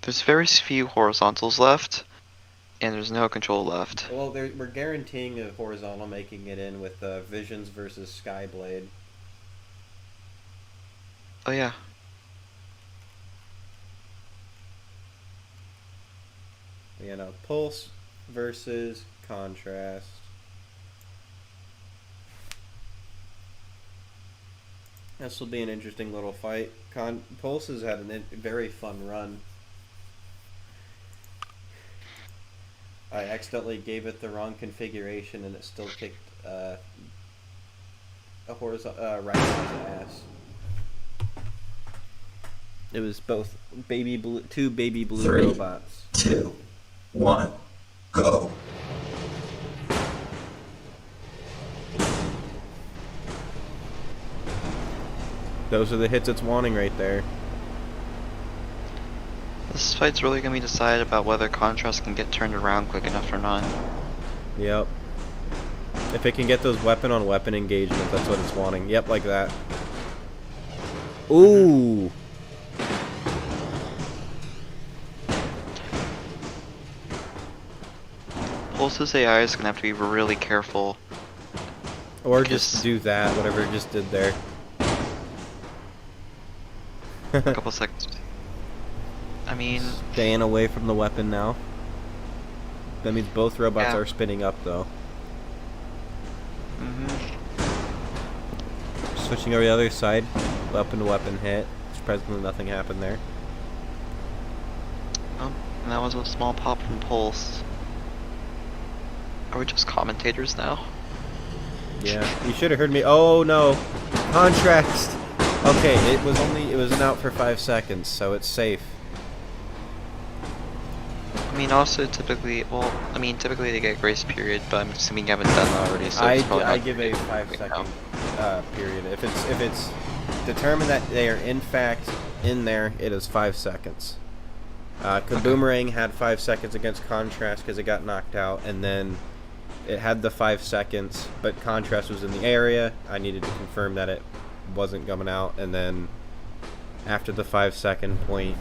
There's very few horizontals left, and there's no control left. Well, we're guaranteeing a horizontal making it in with Visions versus Skyblade. Oh yeah. You know, Pulse versus Contrast. This will be an interesting little fight. Pulse has had a very fun run. I accidentally gave it the wrong configuration and it still kicked a horizontal right on his ass. It was both two baby blue 3, robots. 2, 1, go. Those are the hits it's wanting right there. This fight's really gonna be decided about whether Contrast can get turned around quick enough or not. Yep. If it can get those weapon on weapon engagements, that's what it's wanting. Yep, like that. Ooh. Pulse's AI is gonna have to be really careful. Or Because- just do that, whatever it just did there. A couple seconds. I mean, Staying away from the weapon now. That means both robots Yeah. are spinning up though. Switching over the other side, weapon to weapon hit. Surprisingly, nothing happened there. oh, and that was a small pop from Pulse. Are we just commentators now? Yeah, you should have heard me. Oh no, Contrast. Okay, it was out for 5 seconds, so it's safe. I mean, also typically they get grace period, but I'm assuming you haven't done that already. So it's probably I not give a gonna 5 be second now. period. If it's determined that they are in fact in there, it is 5 seconds. Kaboomerang had 5 seconds against Contrast because it got knocked out, and then it had the 5 seconds, but Contrast was in the area. I needed to confirm that it wasn't coming out, and then after the 5 second point,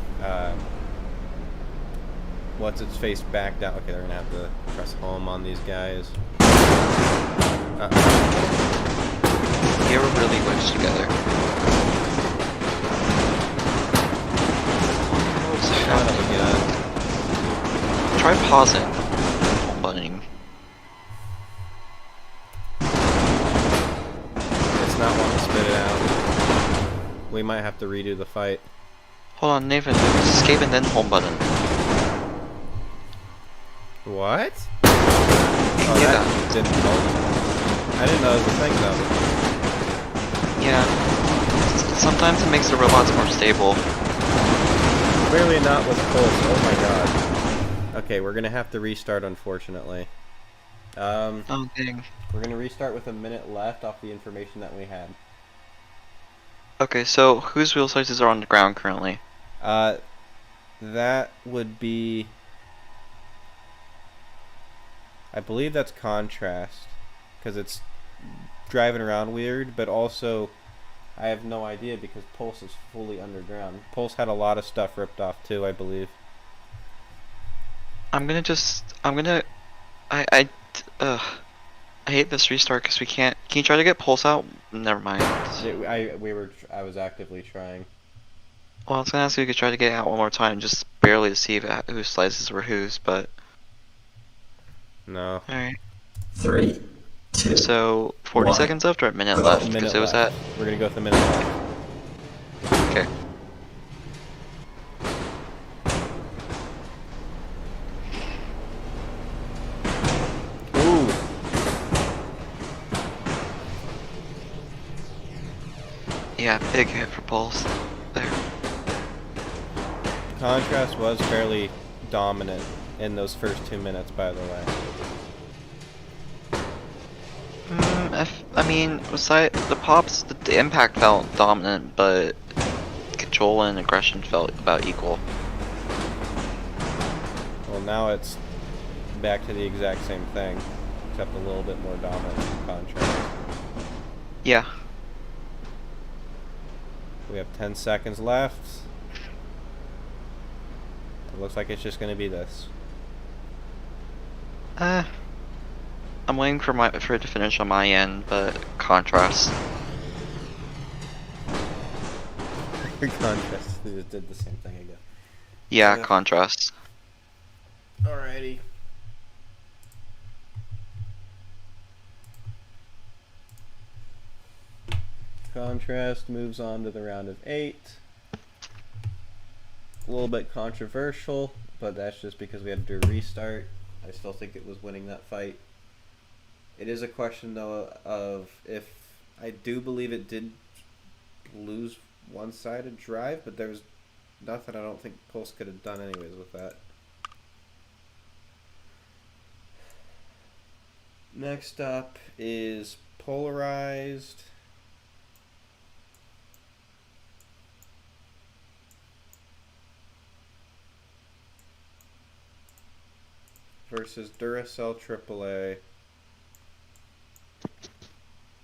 what's its face backed out. Okay, they're gonna have to press home on these guys. They were really wedged together. What's happening? Try pausing. Home buttoning. It's not wanting to spit it out. We might have to redo the fight. Hold on, Nathan. Escape and then home button. What? Oh, Yeah. that didn't help. I didn't know it was a thing though. Yeah. Sometimes it makes the robots more stable. Clearly not with Pulse. Oh my god. Okay, we're gonna have to restart, unfortunately. Oh dang. We're gonna restart with a minute left off the information that we had. Okay, so whose wheel sizes are on the ground currently? That would be. I believe that's contrast, because it's driving around weird, but also I have no idea because Pulse is fully underground. Pulse had a lot of stuff ripped off too, I believe. I'm gonna, I, I hate this restart because we can't. Can you try to get Pulse out? Never mind. I was actively trying. Well, I was gonna ask if you could try to get it out one more time, just barely to see if whose slices were whose, but. No. Alright. 3, 2, So, 40 1. seconds left or a minute Go. left? Minute Because it was left. at. We're gonna go with the minute left. Okay. Ooh. Yeah, big hit for Pulse. There. Contrast was fairly dominant in those first 2 minutes, by the way. I mean, beside the pops, the impact felt dominant, but control and aggression felt about equal. Well, now it's back to the exact same thing, except a little bit more dominant in contrast. Yeah. We have 10 seconds left. It looks like it's just going to be this. I'm waiting for it to finish on my end, but contrast. Contrast just did the same thing again. Yeah, contrast. Alrighty. Contrast moves on to the round of 8. A little bit controversial, but that's just because we had to do a restart. I still think it was winning that fight. It is a question, though, of if I do believe it did lose one-sided drive, but there was nothing I don't think Pulse could have done anyways with that. Next up is Polarized. Versus Duracell AAA,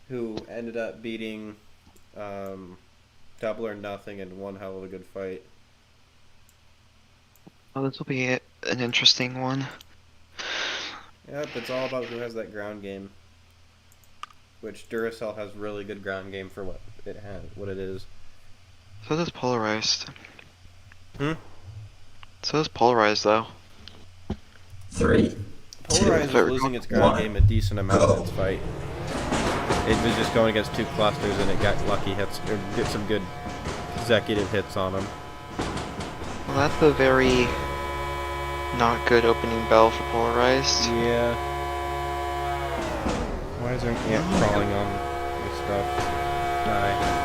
who ended up beating Double or Nothing in one hell of a good fight. Oh, this will be an interesting one. Yep, it's all about who has that ground game. Which Duracell has really good ground game for what it has, what it is. So does Polarized. Hmm? So does Polarized, though. 3, Polarized 2, was losing its ground 1. game a decent amount Go. in its fight. It was just going against 2 clusters and it got lucky hits, or get some good consecutive hits on them. Well, that's a very not good opening bell for Polarized. Yeah. Why is there an ant crawling on this stuff? Die.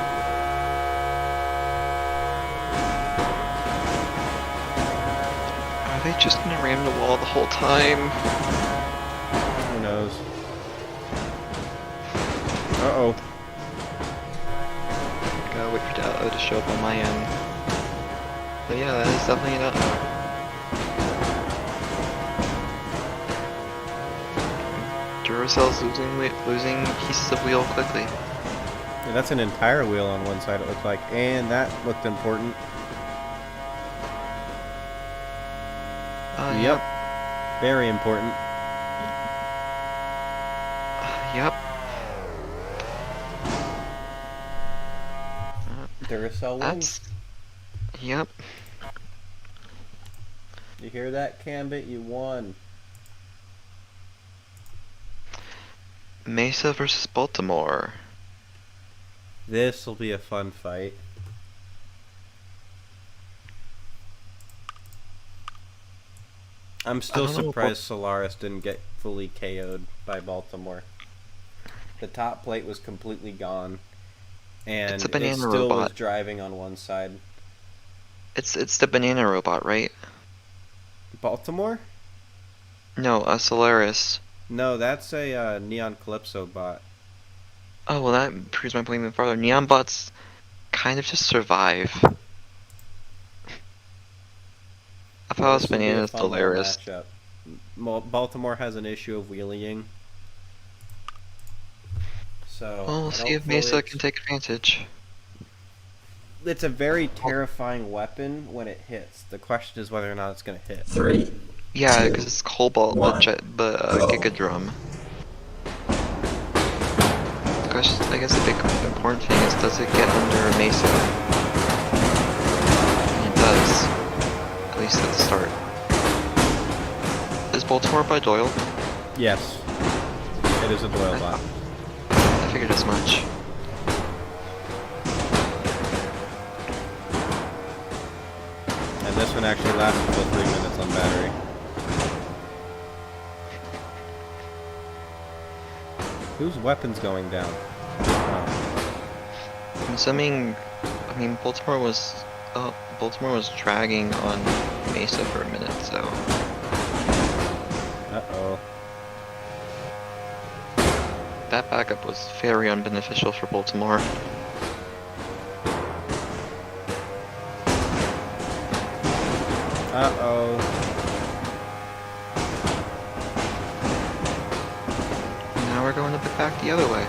Are they just gonna ram the wall the whole time? Who knows? Uh-oh. Gotta wait for the to show up on my end. But yeah, that is definitely an Duracell's losing pieces of wheel quickly. Yeah, that's an entire wheel on one side, it looks like. And that looked important. Yep. Very important. Yep. Duracell wins. Yep. You hear that, Gambit? You won. Mesa versus Baltimore. This will be a fun fight. I'm still surprised Solaris didn't get fully KO'd by Baltimore. The top plate was completely gone, and It's a banana it still robot. was driving on one side. It's the banana robot, right? Baltimore? No, Solaris. No, that's a Neon Calypso bot. Oh, well, that proves my point even farther. Neon bots kind of just survive. I Yeah, thought this this will be a banana is fun little hilarious. matchup. Baltimore has an issue of wheeling, so Well, we'll I see don't if fully. Mesa can take advantage. It's a very terrifying weapon when it hits. The question is whether or not it's going to hit. 3, Yeah, 2, because it's Cobalt, but 1, go. Giga Drum. The question, I guess the big important thing is, does it get under Mesa? And it does, at least at the start. Is Baltimore by Doyle? Yes, it is a Doyle bot. I figured as much. And this one actually lasts until 3 minutes on battery. Whose weapon's going down? Oh. I'm assuming, I mean, Baltimore was dragging on Mesa for a minute, so. Uh-oh. That backup was very unbeneficial for Baltimore. Uh-oh. Now we're going a bit back the other way.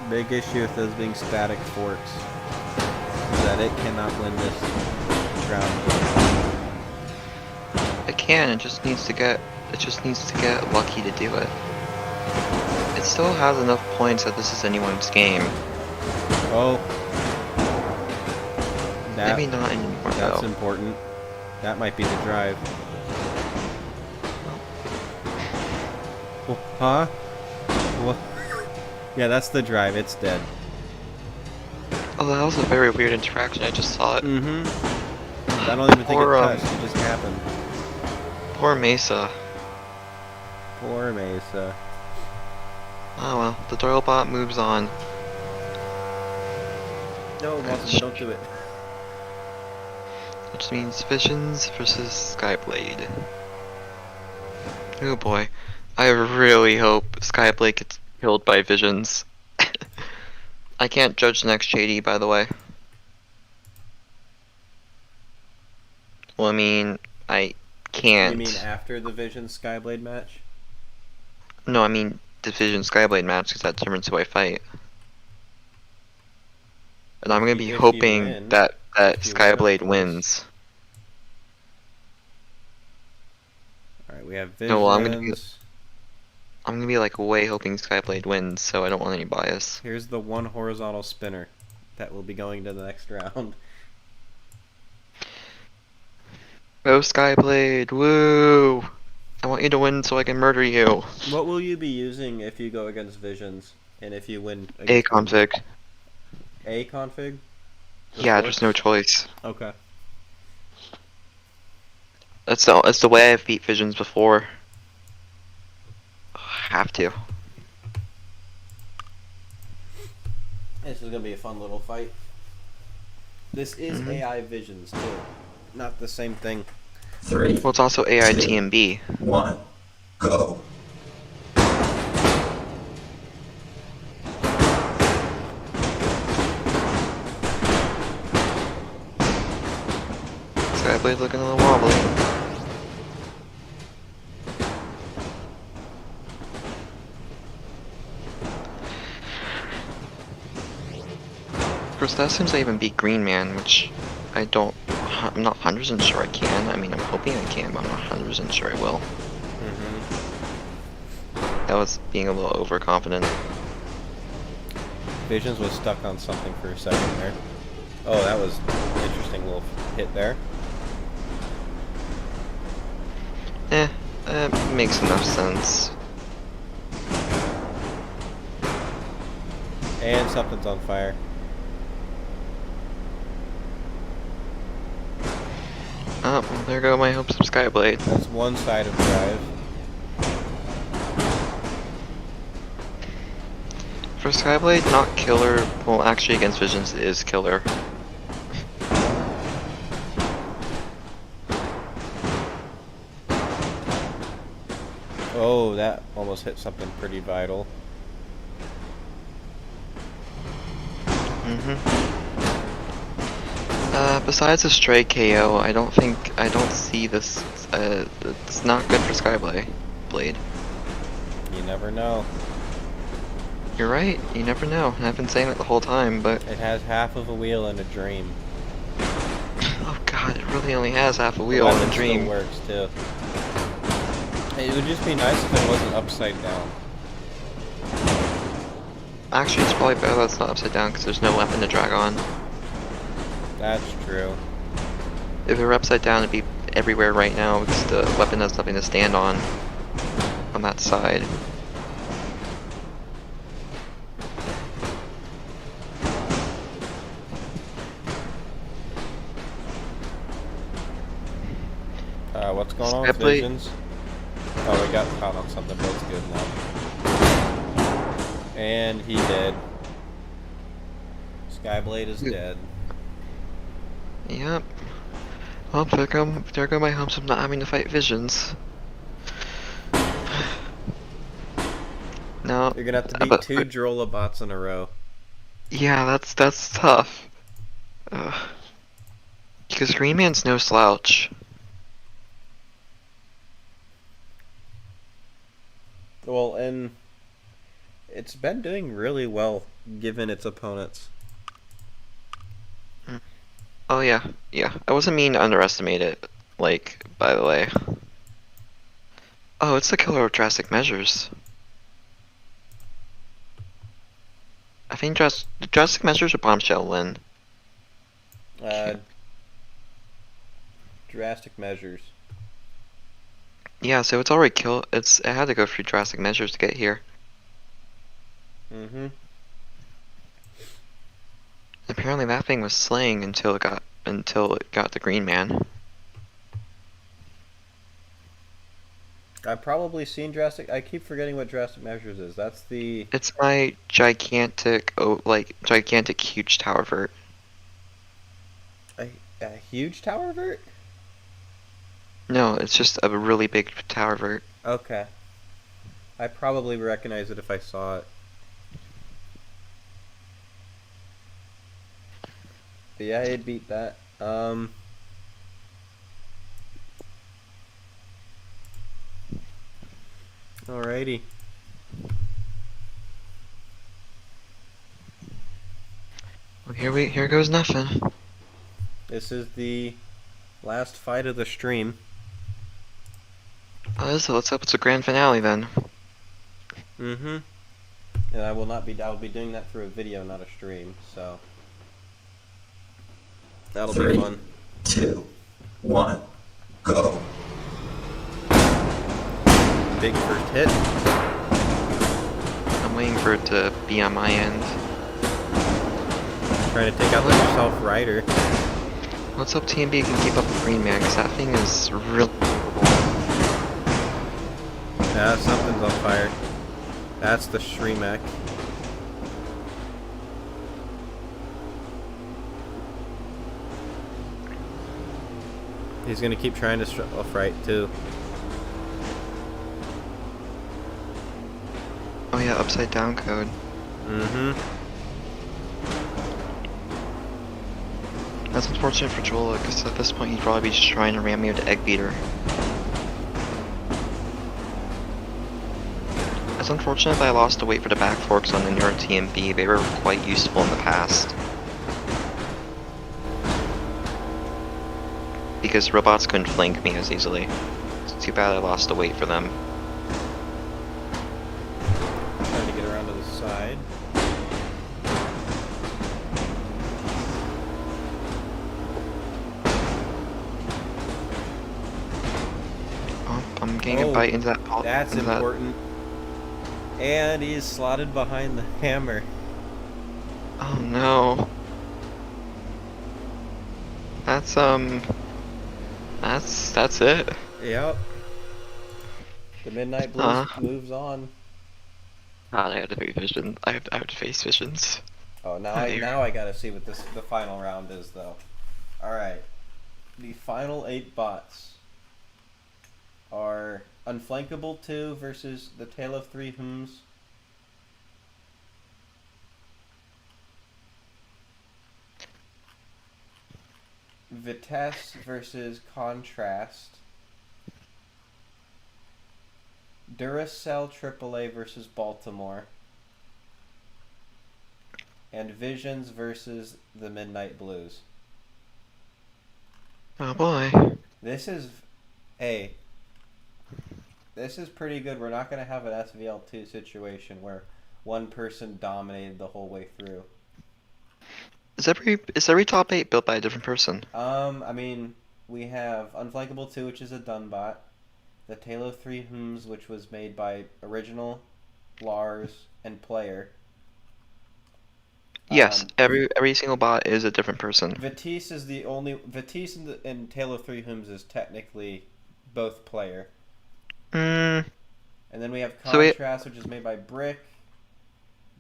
Big issue with those being static forks is that it cannot win this round. It can, it just needs to get lucky to do it. It still has enough points that this is anyone's game. Oh. Maybe not anymore That's though. important. That might be the drive. Oh, huh? What? Yeah, that's the drive. It's dead. Oh, that was a very weird interaction. I just saw it. Mm-hmm. I don't even think it Poor, touched. It just happened. Poor Mesa. Poor Mesa. Oh well, the Doyle bot moves on. No, Walter, don't do it. Which means Visions versus Skyblade. Oh boy. I really hope Skyblade gets killed by Visions. I can't judge the next JD, by the way. Well, I mean, I can't. You mean after the Vision Skyblade match? No, I mean the Vision Skyblade match, because that determines who I fight. And I'm gonna be If you hoping win- that if you win, of Skyblade course. wins. Alright, we have Visions. No, well, I'm gonna be like way hoping Skyblade wins, so I don't want any bias. Here's the one horizontal spinner that will be going to the next round. Go Skyblade, woo! I want you to win so I can murder you. What will you be using if you go against Visions? And if you win A against config. A config? Yeah, there's no choice. Okay. That's the way I've beat Visions before. Have to. This is gonna be a fun little fight. This is Mhm. AI Visions too. Not the same thing. 3, Well, it's also AI TMB. 1, go. Skyblade looking a little wobbly. Of course, that seems to even beat Green Man, which I'm not 100% sure I can. I mean, I'm hoping I can, but I'm not 100% sure I will. That was being a little overconfident. Visions was stuck on something for a second there. Oh, that was an interesting little hit there. That makes enough sense. And something's on fire. Oh, well, there go my hopes of Skyblade. That's one side of drive. For Skyblade, not killer. Well, actually, against Visions, it is killer. Oh, that almost hit something pretty vital. Besides a stray KO, I don't see this, it's not good for Blade. You never know. You're right, you never know. I've been saying it the whole time, but... It has half of a wheel and a dream. Oh god, it really only has half a The wheel and weapon a dream. still works, too. It would just be nice if it wasn't upside down. Actually, it's probably better that it's not upside down, because there's no weapon to drag on. That's true. If it were upside down, it'd be everywhere right now, because the weapon has nothing to stand on that side. What's going on with Visions? Oh, we got caught on something, but it's good now. And he dead. Skyblade is dead. Yep. Well, there go my hopes of not having to fight Visions. No. You're gonna have to beat 2 Drolla bots in a row. Yeah, that's tough. Because Green Man's no slouch. Well, and it's been doing really well given its opponents. Oh yeah, yeah. I wasn't mean to underestimate it, like, by the way. Oh, it's the killer of drastic measures. I think drastic measures or bombshell win. Drastic measures. Yeah, so it's already killed. It had to go through drastic measures to get here. Mm-hmm. Apparently that thing was slaying until it got the Green Man. I've probably seen drastic. I keep forgetting what drastic measures is. That's the. It's my gigantic huge tower vert. A huge tower vert? No, it's just a really big tower vert. Okay. I probably recognize it if I saw it. But yeah, it beat that. Alrighty. Well, here goes nothing. This is the last fight of the stream. So let's hope it's a grand finale then. Mm-hmm. And I will be doing that for a video, not a stream, so that'll be fun. 2, 1, go. Big first hit. I'm waiting for it to be on my end. Trying to take out the Self Rider. Let's hope TMB can keep up with Green Man, because that thing is really capable. Yeah, something's on fire. That's the Shremek. He's gonna keep trying to Self Right too. Oh yeah, upside down code. Mm-hmm. That's unfortunate for Jola, because at this point he'd probably be just trying to ram me with the Egg Beater. It's unfortunate that I lost to wait for the back forks on the newer TMB. They were quite useful in the past. Because robots couldn't flank me as easily. It's too bad I lost to wait for them. Trying to get around to the side. Oh, I'm getting a bite into that pulp. That's important. And he's slotted behind the hammer. Oh no. That's it. Yep. The Midnight Blues moves on. God, I have to face vision. I have to face visions. Oh, now I gotta see what the final round is though. All right. The final 8 bots are Unflankable 2 versus the Tale of Three Whoms. Vitesse versus Contrast. Duracell AAA versus Baltimore. And Visions versus the Midnight Blues. Oh boy. This is, hey, this is pretty good. We're not going to have an SvL2 situation where one person dominated the whole way through. Is every top 8 built by a different person? I mean, we have Unflankable 2, which is a Dunbot. The Tale of Three Whoms, which was made by Original, Lars, and Player. Yes, every single bot is a different person. Vitesse is the only... Vitesse in Tale of Three Whoms is technically both Player. Hmm. And then we have So wait. Contrast, which is made by Brick.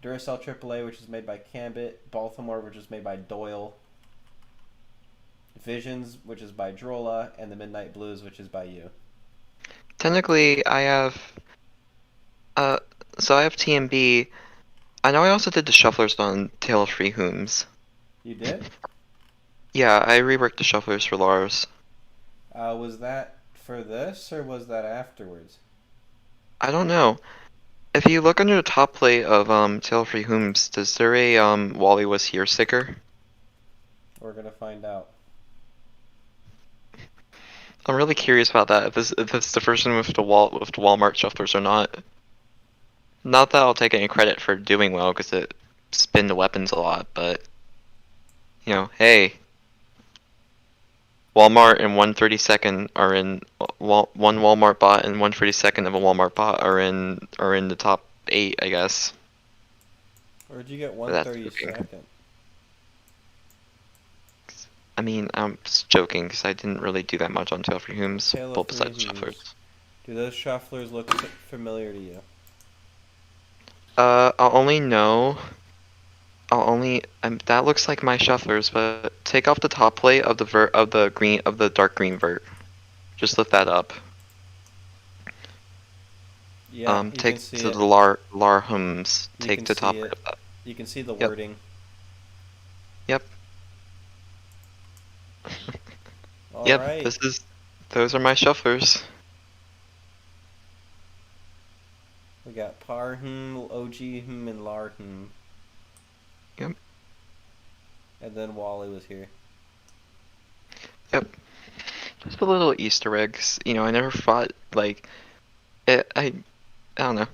Duracell AAA, which is made by Cambit. Baltimore, which is made by Doyle. Visions, which is by Drolla. And the Midnight Blues, which is by you. Technically, I have. So I have TMB. I know I also did the shufflers on Tale of Three Whoms. You did? Yeah, I reworked the shufflers for Lars. Was that for this, or was that afterwards? I don't know. If you look under the top plate of Tale of Three Whoms, does there a Wally was here sticker? We're gonna find out. I'm really curious about that. If it's the version with the Walmart shufflers or not. Not that I'll take any credit for doing well because it spin the weapons a lot, but you know, hey, Walmart and 1/32 are in one Walmart bot and 1/32 of a Walmart bot are in the top 8, I guess. Where'd you get But that's 1/32? I mean, I'm just joking because I didn't really do that much on Tale of Three Whoms, Tale well, of Three besides Whoms. shufflers. Do those shufflers look familiar to you? I'll only know. That looks like my shufflers, but take off the top plate of the dark green vert. Just lift that up. Yeah, you Take can see to it. the lar hums. You Take can the top see plate it. of that. You can see the Yep. wording. Yep. All Yep. right. Those are my shufflers. We got Parhum, OGHum, and Larhum. Yep. And then Wally was here. Yep. Just a little Easter eggs. You know, I never thought like it. I don't know.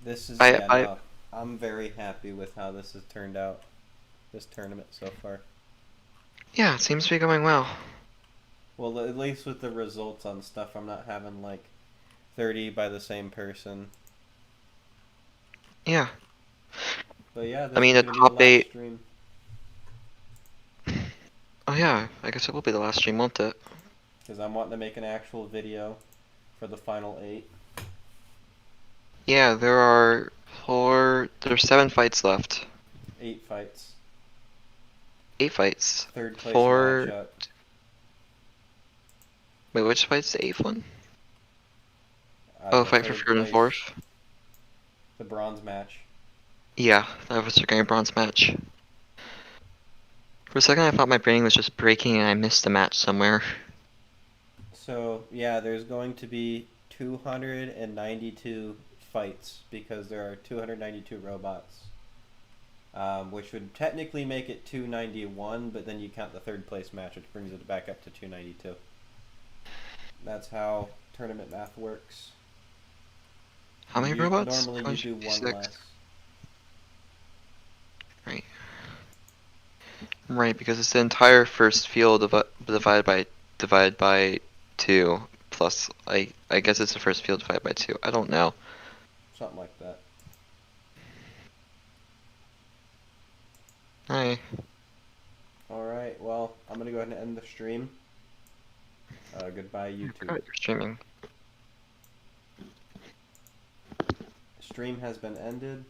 This is I no. I'm very happy with how this has turned out. This tournament so far. Yeah, it seems to be going well. Well, at least with the results on stuff, I'm not having like 30 by the same person. Yeah. But yeah, this I mean, is the gonna be the top last 8. stream. Oh yeah, I guess it will be the last stream, won't it? Because I'm wanting to make an actual video for the final 8. Yeah, there's 7 fights left. 8 fights. 8 fights. Third place 4. matchup. Wait, which fight's the 8th one? The Fight for third 3rd and place, 4th? The bronze match. Yeah, that was a game bronze match. For a second I thought my brain was just breaking and I missed a match somewhere. So, yeah, there's going to be 292 fights because there are 292 robots. Which would technically make it 291, but then you count the third place match, which brings it back up to 292. That's how tournament math works. How many robots? Normally you do one 26. less. Right. Right, because it's the entire first field divided by 2 plus I guess it's the first field divided by 2. I don't know. Something like that. Hi. Alright, well, I'm going to go ahead and end the stream. Goodbye, YouTube. You're streaming. Stream has been ended.